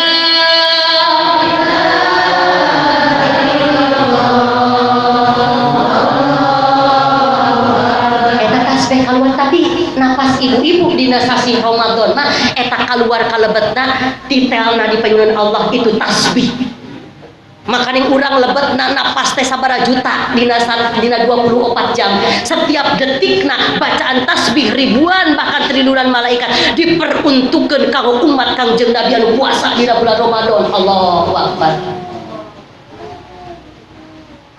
napas ibu-ibu dina sasi Ramadan mah eta kaluar kalebetna titelna di payunan Allah itu tasbih. Makanya urang lebetna napas teh sabaraha juta dina 24 jam. Setiap detikna bacaan tasbih ribuan bahkan triliunan malaikat diperuntukkeun kanggo umat Kangjeng Nabi anu puasa dina bulan Ramadan. Allahu akbar.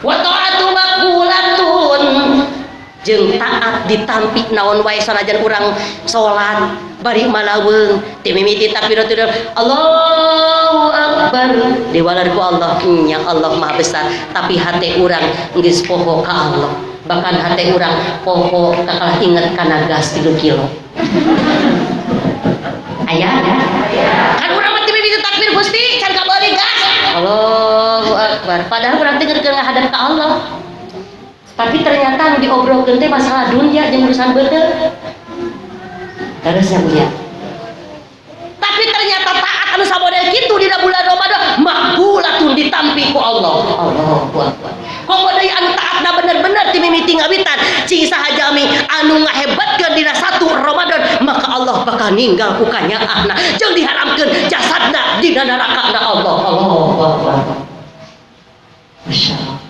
Wa ta'atu maqbulatun, jeung taat ditampi naon wae sanajan urang salat bari malaweung teu mimiti takbiratul Allahu akbar diwalar ku Allah nya Allah Maha Besar, tapi hate urang geus poho ka Allah, bahkan hate urang poho kakalah inget kana gas 3 kilo. Aya kan urang mah teu mimiti takbir Gusti can kabali gas Allahu akbar, padahal urang teh keur ngadep ka Allah. Tapi ternyata diobrolkeun teh masalah dunia jeung urusan beuneu. Terusnya punya. Tapi ternyata taat anu sabodeh kitu dina bulan Ramadan maqbulatun ditampi ku Allah. Allahu akbar. Komo deui anu taatna bener-bener ti mimiti ngawitan cing sahajami anu ngahebatkeun dina 1 Ramadan, maka Allah bakal ninggal ku kanyaahna jeung diharamkeun jasadna dina neraka Allah. Allahu akbar. Masyaallah.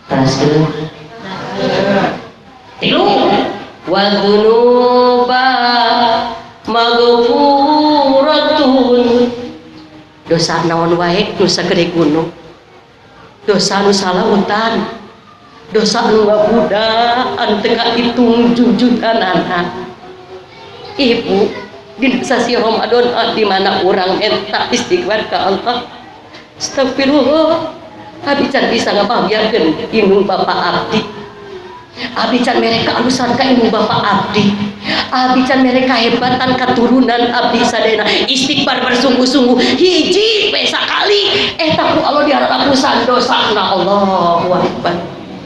Teraskeun tilu wa dzunuba maghfuratun, dosa naon wae nu sagede gunung, dosa nu salautan, dosa nu ngabudaan teu kahitung jujutanana. Ibu dina sasi Ramadan di mana urang minta istighfar ka Allah, astagfirullah. Abi can bisa ngapabiarkeun indung bapak abdi. Abi can mere kaalusan ka indung bapak abdi. Abi can mere kahebatan katurunan abdi sadayana istighfar bersungguh-sungguh hiji we sakali eta ku Allah diharampusan dosana. Allahu akbar.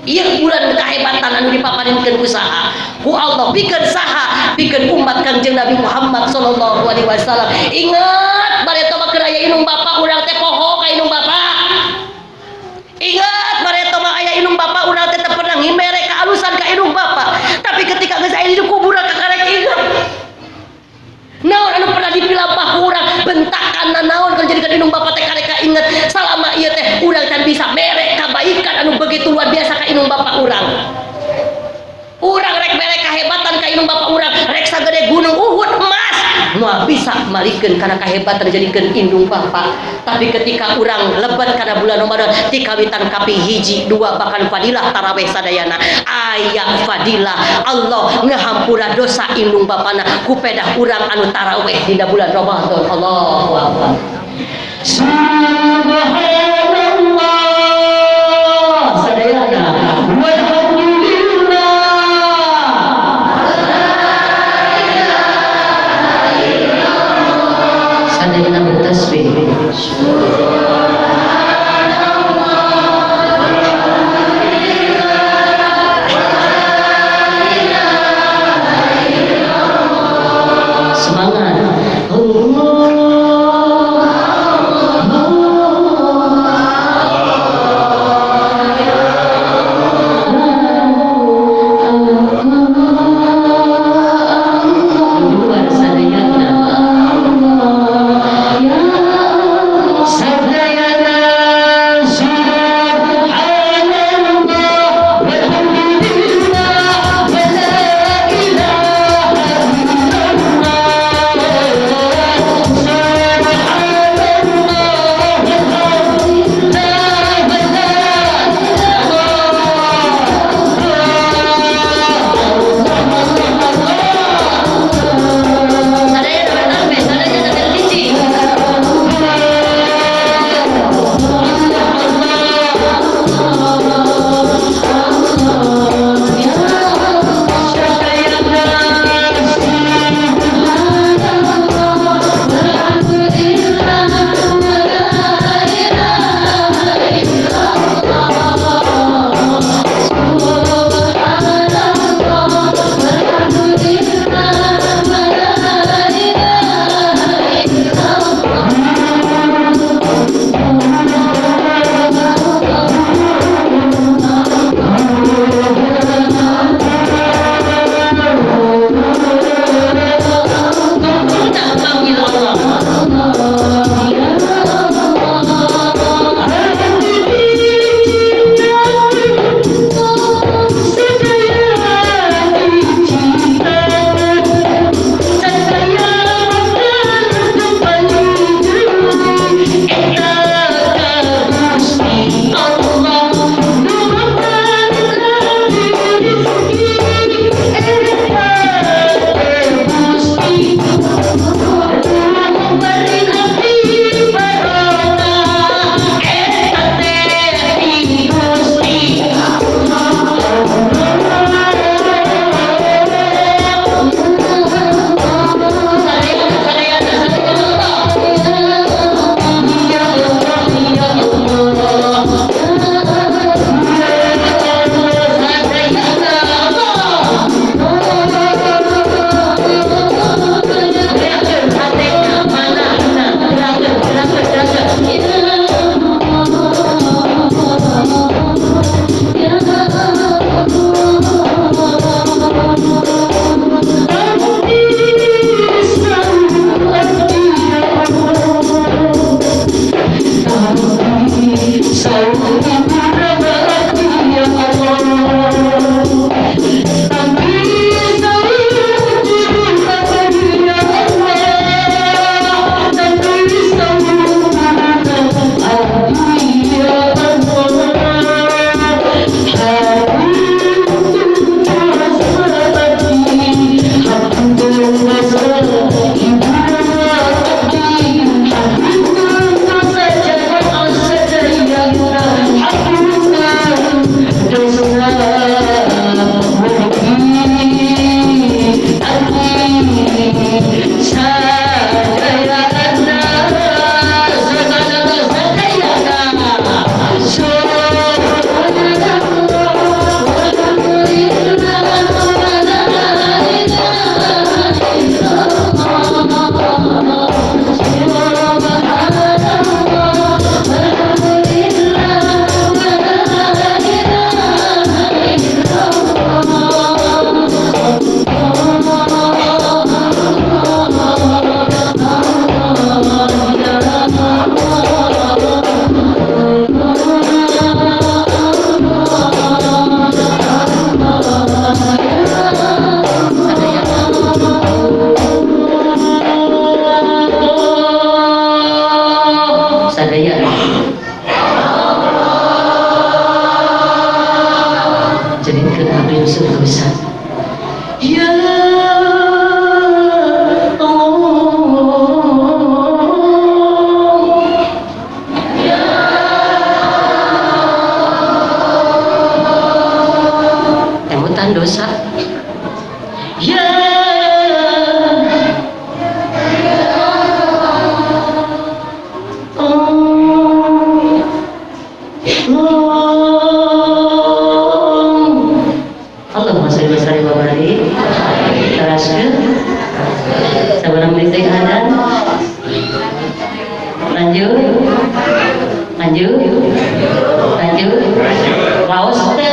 Ieu bulan kahebatan anu dipaparinkeun usaha ku Allah pikeun saha, pikeun umat Kangjeng Nabi Muhammad sallallahu alaihi wasallam. Ingat bareta mah keur aya indung bapak urang teh poho ka indung bapak. Ingat bareta mah aya indung bapak urang teh teu pernah ngimere kaalusan ka indung bapak, tapi ketika geus aya di kuburan kakarek ingat naon anu pernah dipilampah ku urang bentakan naon keur jadikeun indung bapak teh karek inget salama ieu teh urang can bisa mere kabaikan anu begitu luar biasa ka indung bapak urang. Urang rek mere kahebatan ka indung bapak urang rek sagede gunung Uhud emas, moal mah bisa malikeun karena kahebatan jadikeun indung Bapa. Tapi ketika urang lebat karena bulan Ramadan ti kawitan kapi hiji dua bahkan fadilah tarawih sadayana aya fadilah Allah ngahampura dosa indung bapana ku pedah urang anu tarawih dina bulan Ramadan. Allahu akbar. Subhanallah sadayana walhamdulillah. Sadayana bertasbih. Semangat. Allah Ya Allah, temutan dosa. Ya Allahumma sholli wa sallim wa barik. Teraskan. Sabarang listrik ada. Lanjut. Lanjut. Lanjut. Laos teh.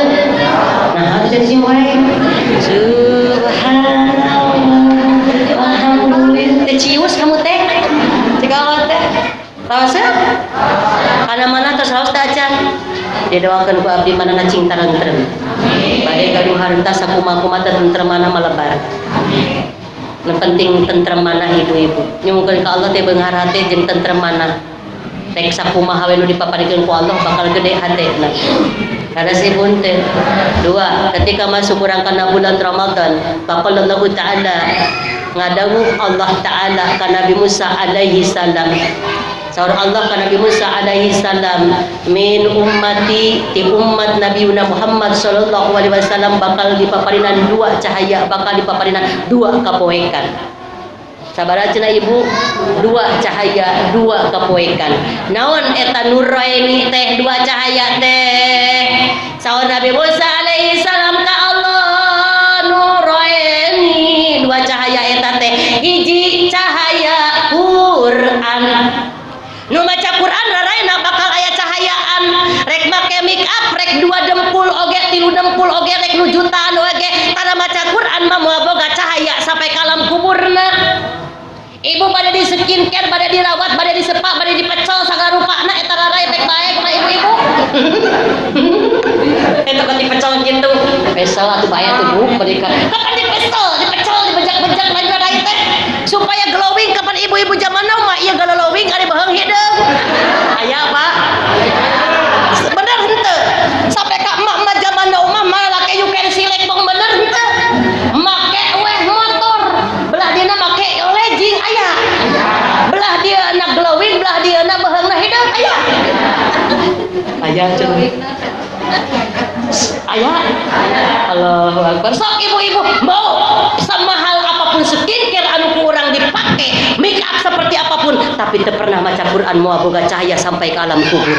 Nah, harus jadi wae. Subhanallah. Alhamdulillah. Teh cius kamu teh. Cekawat teh. Laos teh. Kana mana tos laos teh acan. Didoakeun ku abdi manana cing tarentrem. Bade gaduh harta sakumaha teh tentremana malebar. Nu penting tentrem mana ibu-ibu. Nyungkeun ka Allah teh beunghar hate jeung tentrem mana. Rek sakumaha we nu dipaparikeun ku Allah bakal gede hatena. Karena si bunte. Dua, ketika masuk rangkana bulan Ramadan, bakal Allah Ta'ala ngadawu Allah Ta'ala ka Nabi Musa alaihi salam. Saur Allah ka Nabi Musa alaihi salam, min ummati ti umat Nabi Muhammad sallallahu alaihi wasallam bakal dipaparinan dua cahaya, bakal dipaparinan dua kapoekan. Sabaraha cenah ibu, dua cahaya, dua kapoekan. Naon eta nuraini teh dua cahaya teh? Saur Nabi Musa alaihi salam ka Allah, nuraini dua cahaya eta teh hiji cahaya Quran. Nu maca Quran raraina bakal aya cahayaan, rek make make up, rek 2 dempul oge, 3 dempul oge, rek nu jutaan oge, tara maca Quran mah moal boga cahaya sampai kalam kuburna. Ibu pada di skincare, pada dirawat, pada disepak, pada dipecel sagala rupana eta rarai rek baek mah ibu-ibu. Eta kan dipecel kitu. Pesel atuh bae atuh Bu, mereka. Kapan dipecel, dibejak-bejak lain rarai teh supaya glowing. Kapan ibu-ibu zaman now mah ieu glowing ari beheung hideung. Aya Pak. Bener henteu. Sampai ka emak-emak zaman now mah make you can select bang bener henteu. Make weh motor, belah dina make legging aya. Belah dia na glowing, belah dia na beheungna hideung aya. Aya cuy. Aya. Allahu Akbar. Sok ibu-ibu mau samahal apapun skincare anu ku urang dipake, make up seperti apapun, tapi teu pernah maca Quran moal boga cahaya sampai ke alam kubur.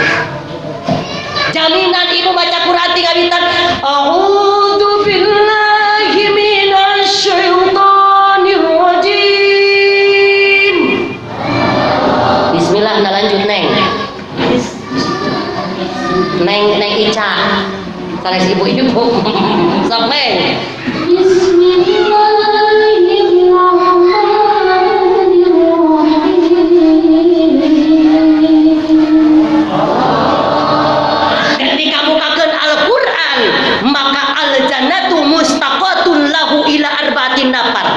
Jaminan ibu baca Quran 3 bintang. A'udzu billahi minasy syaithanir rajim. Bismillah, nah lanjut Neng. Neng Ica. Sanes ibu-ibu. Sok Neng. Ketika bukakeun Al-Qur'an, maka al-jannatu mustaqatun lahu ila arba'atin nafar.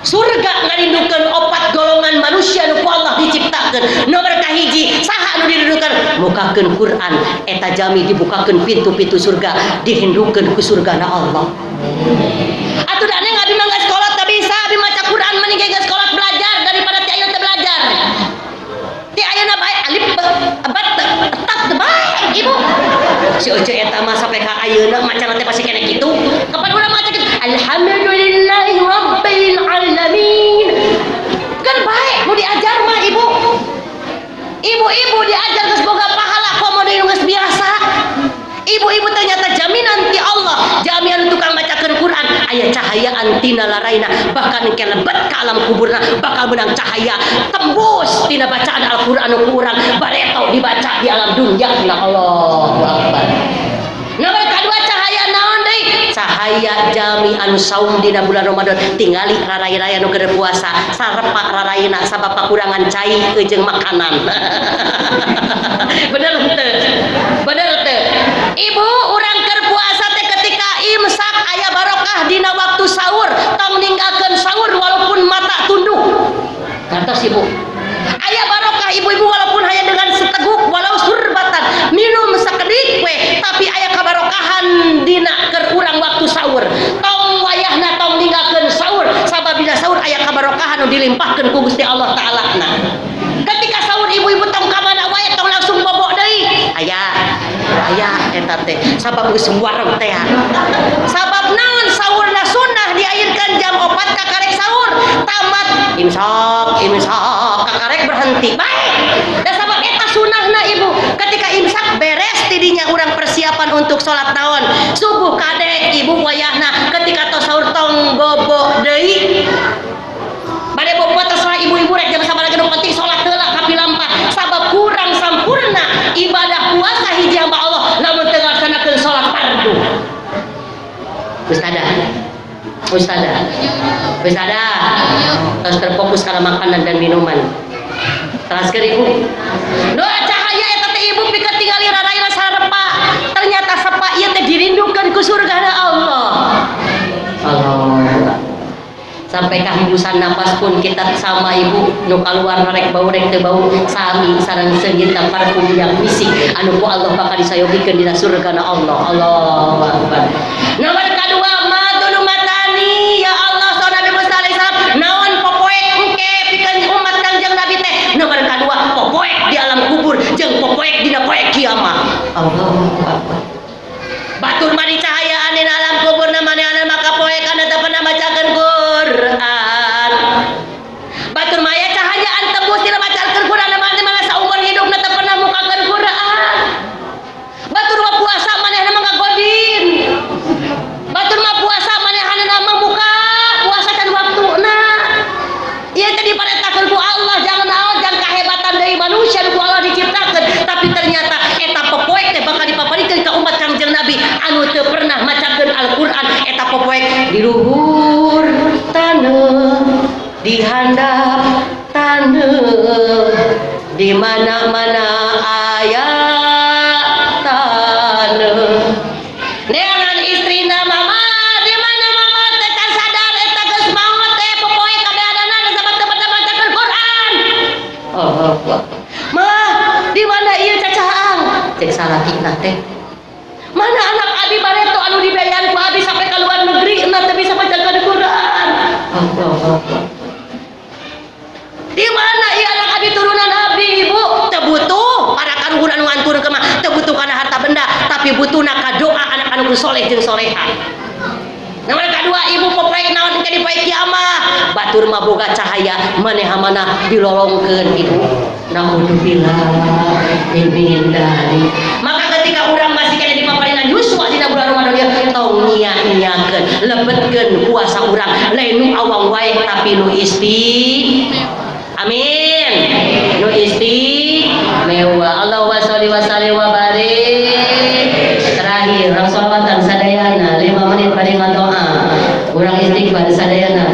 Surga ngarindukeun 4 golongan manusia nu ku Allah diciptakeun. Nomor kahiji saha nu dirindukeun? Mukakeun Quran, eta jami dibukakeun pintu-pintu surga, dihindukeun ku surgana Allah. Atuh da neng abi mah geus sekolah teh bisa abi maca Quran mending geus sekolah belajar daripada ti ayeuna teh belajar. Ti ayeuna bae alif bat tat bae ibu. Si Oce eta mah sampai ka ayeuna macana teh pasti kene kitu. Kapan urang maca kitu? Alhamdulillahi rabbil alamin. Kan bae nu diajar mah ibu. Ibu-ibu diajar geus boga pahala komo deui nu geus biasa. Ibu-ibu ternyata jaminan ti Allah, jaminan tukang macakeun Quran, aya cahayaan tina laraina, bahkan kelebet ka alam kuburna bakal menang cahaya tembus tina bacaan Al-Qur'an nu urang bareto dibaca di alam dunya. Allahu Akbar. Nomor kedua cahaya naon deui? Cahaya jami anu saum dina bulan Ramadan, tingali rarai-raya nu keur puasa, sarepa raraina sabab kakurangan cai jeung makanan. Bener henteu? Bener henteu? Ibu, urang keur puasa teh ketika imsak aya barokah dina waktu sahur, tong ninggalkeun sahur walaupun mata tunduk. Ngantos ibu. Aya barokah ibu-ibu walaupun hanya dengan seteguk walau surbatan, minum sakedik we, tapi aya kabarokahan dina keur urang waktu sahur. Tong wayahna tong ninggal dilimpahkan ku Gusti Allah Ta'ala. Nah, ketika sahur ibu-ibu tong kamana wae tong langsung bobok deui. Aya eta teh sabab geus wareg teh. Sabab naon sahurna sunnah diairkan jam 4 ka karek sahur, tamat imsak ka karek berhenti. Baik. Da sabab eta sunnahna ibu, ketika imsak beres tidinya urang persiapan untuk salat naon? Subuh kadek ibu wayahna ketika tos sahur tong bobok deui. Bade bobo terserah ibu-ibu rek jangan sabaraha nu penting salat heula kapilampah sabab kurang sampurna ibadah puasa hiji hamba Allah lamun teu ngalaksanakeun salat fardu. Ustazah terus terfokus karena makanan dan minuman. Teraskeun ibu. Doa cahaya eta teh ibu pikeun tingali raraina sarepa. Ternyata sepa ieu teh dirindukeun ku surgana Allah. Allah. Sampai kehembusan napas pun kita sama ibu nu kaluar rek bau rek teu bau sami sareng seungeutna parfum yang bisik anu ku Allah bakal disayogikeun dina surgana Allah. Allahu akbar. Nomor kadua madunu matani ya Allah saw Nabi Musa alaihi salam naon popoek engke pikeun umat Kangjeng Nabi teh. Nomor kadua popoek di alam kubur jeung popoek dina poe kiamat. Allahu akbar. Batur mani cahayaan dina alam kubur na manehna maka poe kana teu pernah macakeun Quran. Batur maya cahayaan tembus dina macakeun Quran na manehna saumur hidupna teu pernah mukakeun Quran. Batur mah puasa manehna mah ngagodin. Batur mah puasa manehna mah muka puasa can waktuna. Ieu teh diparentakeun ku Allah jangan naon jangan kahebatan deui manusia ku Allah diciptakeun tapi ternyata eta popoek teh bakal dipaparikeun ka umat Kangjeng Nabi anu teu pernah macakeun Al-Qur'an. Eta popoek di luhur taneuh di handap taneuh di mana-mana aya taneuh. Dengan istrina mama di mana mama teh can sadar eta geus maot teh popoek kabeadana da sabab teu pernah macakeun Qur'an. Mah di mana ieu cacaang? Cek salatina teh. Mana anak abi bareto anu dibayaran ku abi sampai ke luar negeri na teu bisa macakeun Quran. Di mana ieu anak abi turunan abi ibu teu butuh para karuhun anu nganturkeun mah teu butuh kana harta benda tapi butuhna ka doa anak anu soleh jeung soleha. Nomor kadua ibu popoek naon ke di poe kiamah batur mah boga cahaya maneha mana dilolongkeun ibu. Naudzubillah min dzalik. Maka ketika urang masih kena dipaparinan yuswa dina bulan Ramadan ieu tong nia-niakeun lebetkeun puasa urang lain nu awang wae tapi nu amin nu istimewa. Allahumma sholli wa sallim wa barik. Terakhir urang sholawatan sadayana 5 menit bade ngadoa urang istighfar sadayana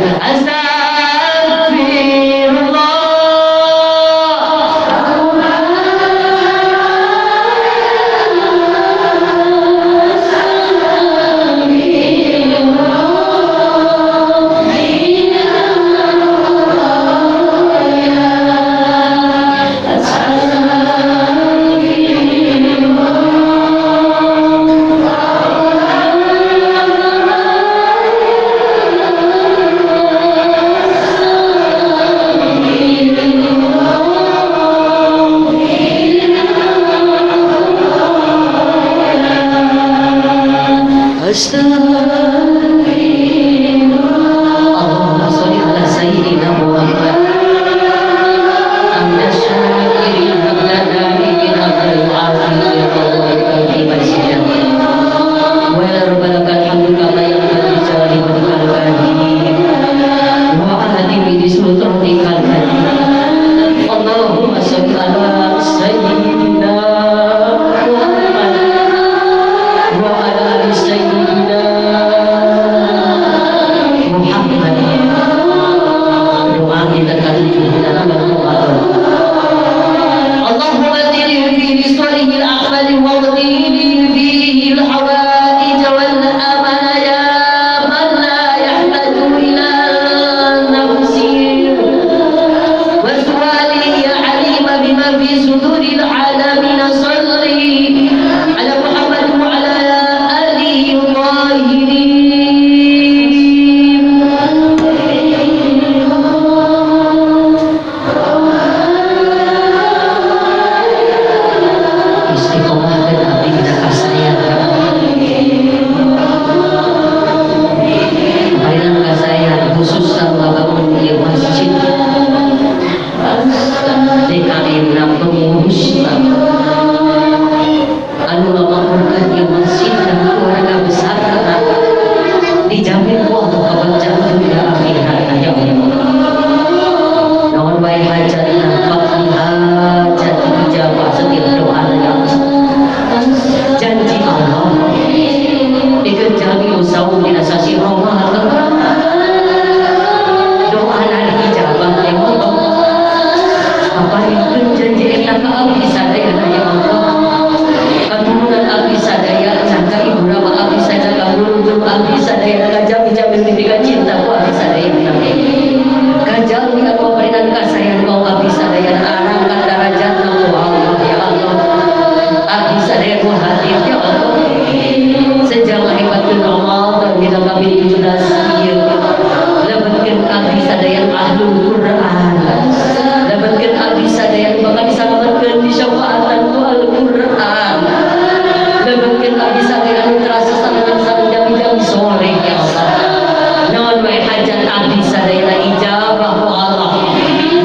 sadayana ijabah ku Allah.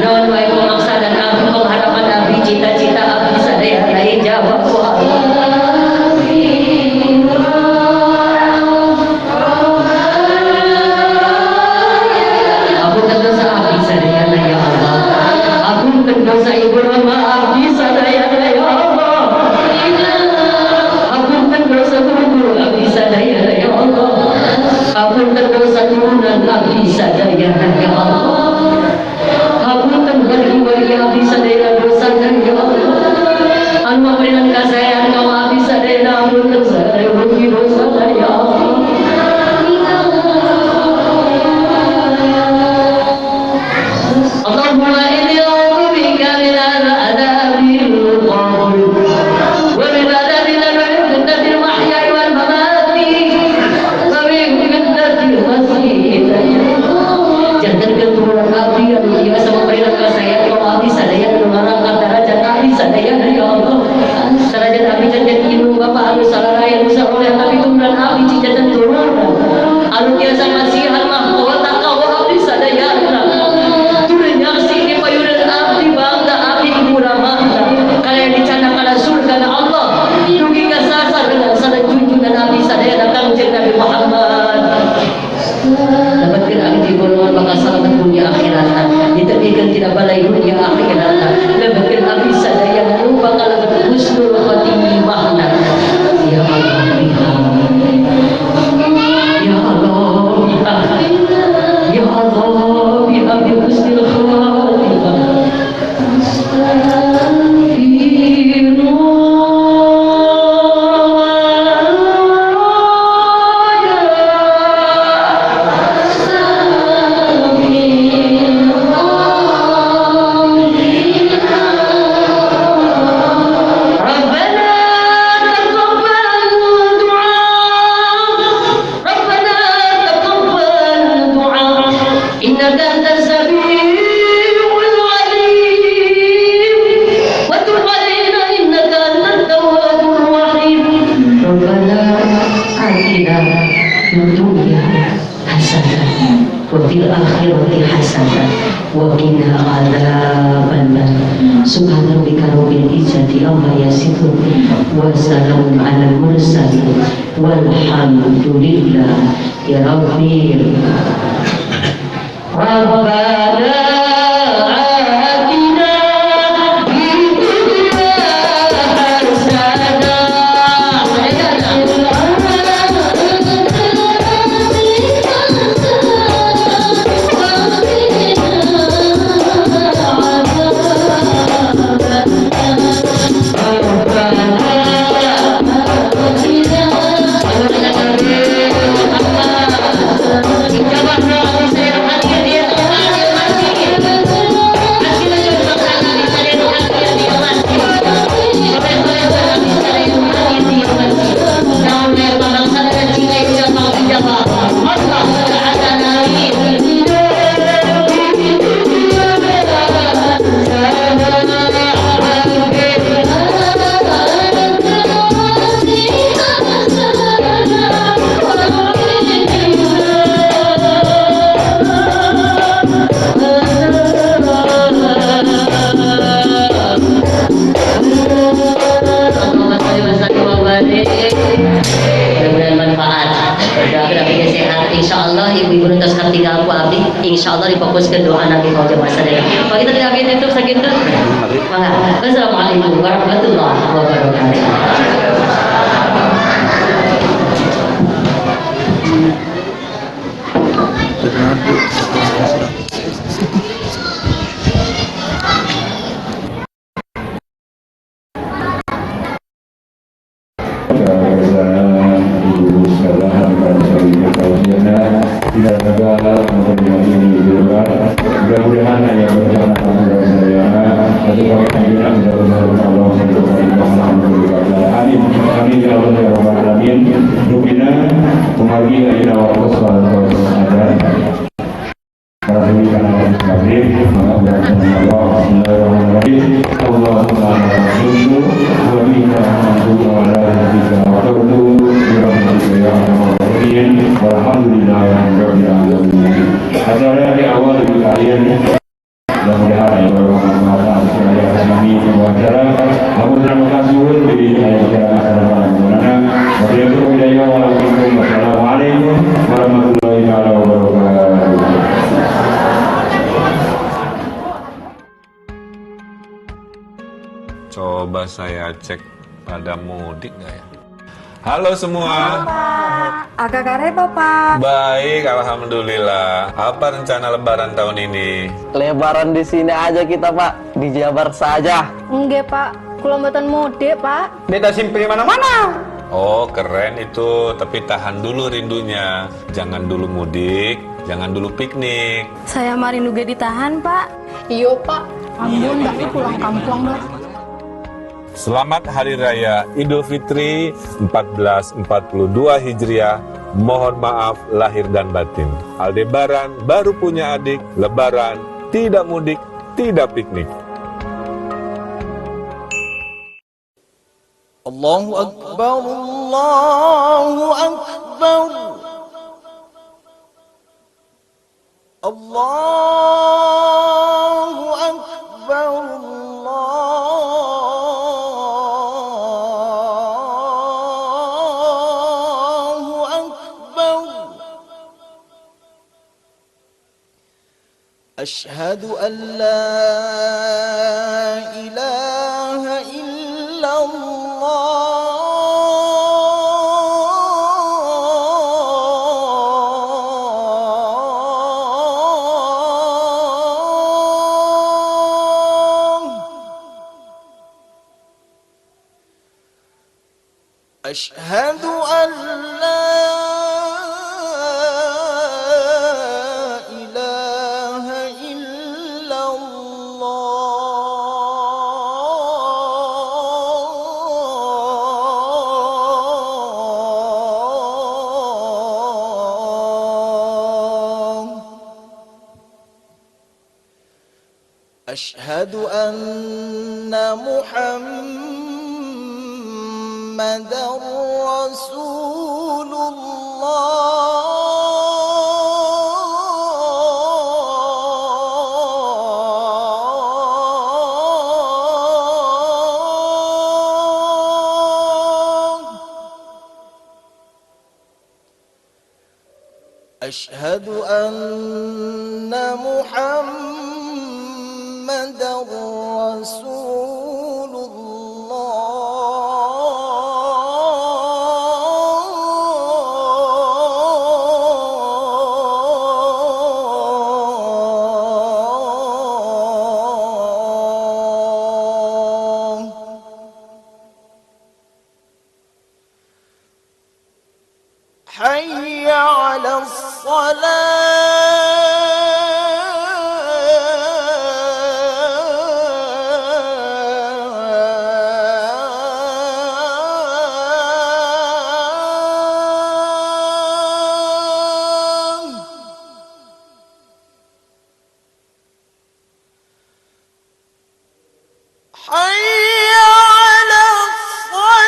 Non wae pemaksa dan abdi pengharapan abdi cita-cita abdi sadayana ijabah ku Allah. Ampunkan dosa abdi sadayana ya Allah. Ampunkan dosa ibu mama abdi sadayana ya Allah. Ampunkan dosa guru abdi sadayana ya Allah. Ampunkan dosa turunan abdi sadayana ya Allah. Ampunkan bagi abdi sadayana dosa ya Allah. Anu berikan kasih kau abdi sadayana ampunkan saya bagi dosa ya Allah. Allahumma inni a'udzubika min adzabil qabr wa min adzabil fitnatil mahya'i wal mamati wa min fitnatil masiihid dajjal. Jangan keturunan abdi yang biasa memberikan kasih kau abdi sadayana mengarangkan derajat abdi sadayana ya Allah. Derajat abdi jangan ibu bapa anu salaraya anu saleh tapi turunan abdi jangan turunan anu biasa masihan mahkota kau abdi sadayana. Kalian dicanakan surga dan Allah dugi kasasar dengan sana junjungan Nabi sadaya datang jeung Nabi Muhammad. Dapatkan abdi golongan maka selamat dunia akhirat. Ditepikeun tidak balai dunia akhirat. Dapatkan abdi sadaya nu bakal husnul khatimah. Ya Allah, ya Allah, ya Allah, ya abdi husnul khatimah. Wafil akhirati hasanah wa qina adzabannar. Subhana rabbika rabbil izzati amma yasifun wa salamun alal mursalin walhamdulillahi rabbil alamin. Insyaallah ibu-ibu nuntas tinggal aku abdi insyaallah difokuskan doa Nabi kau jamaah sadaya. Kalau kita tidak gitu itu segitu. Mangga. Wassalamualaikum warahmatullahi wabarakatuh. Mudah-mudahan yang berjalan amin ya rabbal alamin. Rukina kembali ila waktu salat ada. Allahumma Muhammadin walhamdulillahirabbil alamin. Acara di awal dari kalian mudah-mudahan ya bermanfaat sekali kami semua acara. Aku terima kasih di acara Wassalamualaikum warahmatullahi wabarakatuh. Coba saya cek pada mudik nggak ya? Halo semua. Agak kare Bapak. Baik, alhamdulillah. Apa rencana Lebaran tahun ini? Lebaran di sini aja kita Pak, di Jabar saja. Enggak Pak, kelambatan mudik Pak. Beta simpen mana-mana. Oh, keren itu. Tapi tahan dulu rindunya. Jangan dulu mudik, jangan dulu piknik. Saya marin juga ditahan Pak. Iya Pak, ampun tapi pulang kampung lah. Selamat Hari Raya Idul Fitri 1442 Hijriah. Mohon maaf lahir dan batin. Aldebaran baru punya adik. Lebaran tidak mudik, tidak piknik. Allahu Akbar, Allahu Akbar. Allahu Akbar. أشهد أن لا إله إلا الله أشهد أن لا أشهد أن محمدا رسول الله أشهد أن محمدا رسول الله حي على الصلاة حي على الصلاة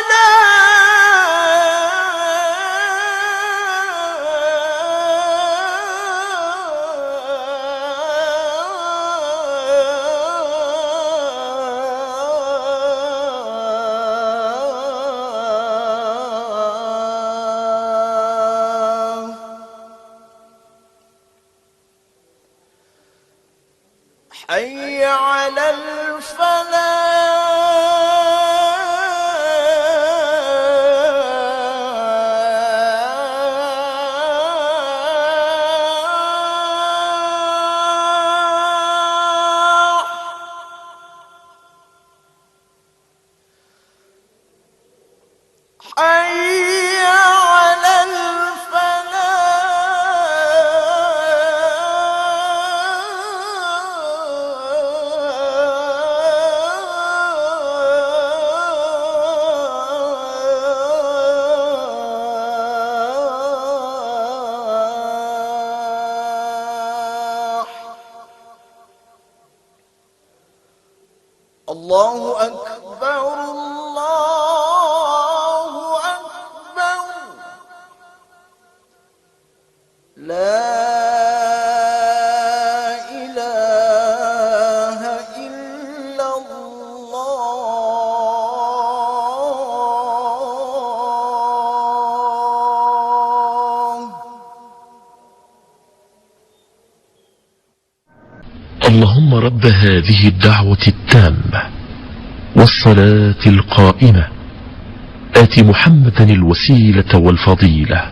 حي على الفلاح حي على الفلاح الله أكبر الله أكبر اللهم رب هذه الدعوة التامة والصلاة القائمة آت محمدا الوسيلة والفضيلة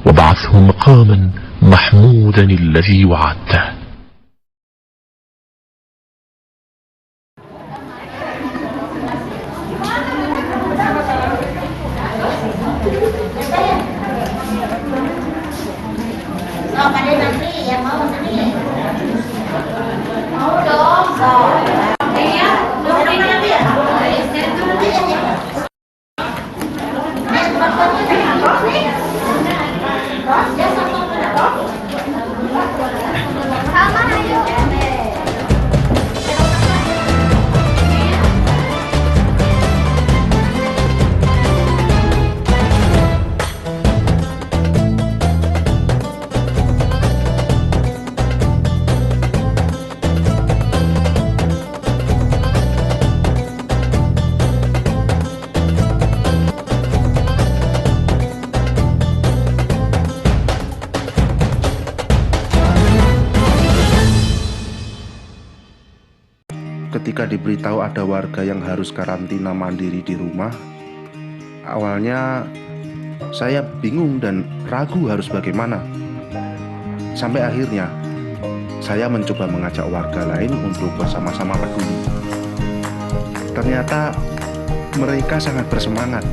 وابعثه مقاما محمودا الذي وعدته. Ketika diberitahu ada warga yang harus karantina mandiri di rumah, awalnya saya bingung dan ragu harus bagaimana. Sampai akhirnya saya mencoba mengajak warga lain untuk bersama-sama peduli. Ternyata mereka sangat bersemangat.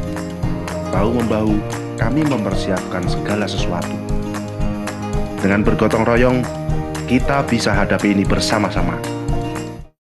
Bahu-membahu kami mempersiapkan segala sesuatu. Dengan bergotong royong, kita bisa hadapi ini bersama-sama.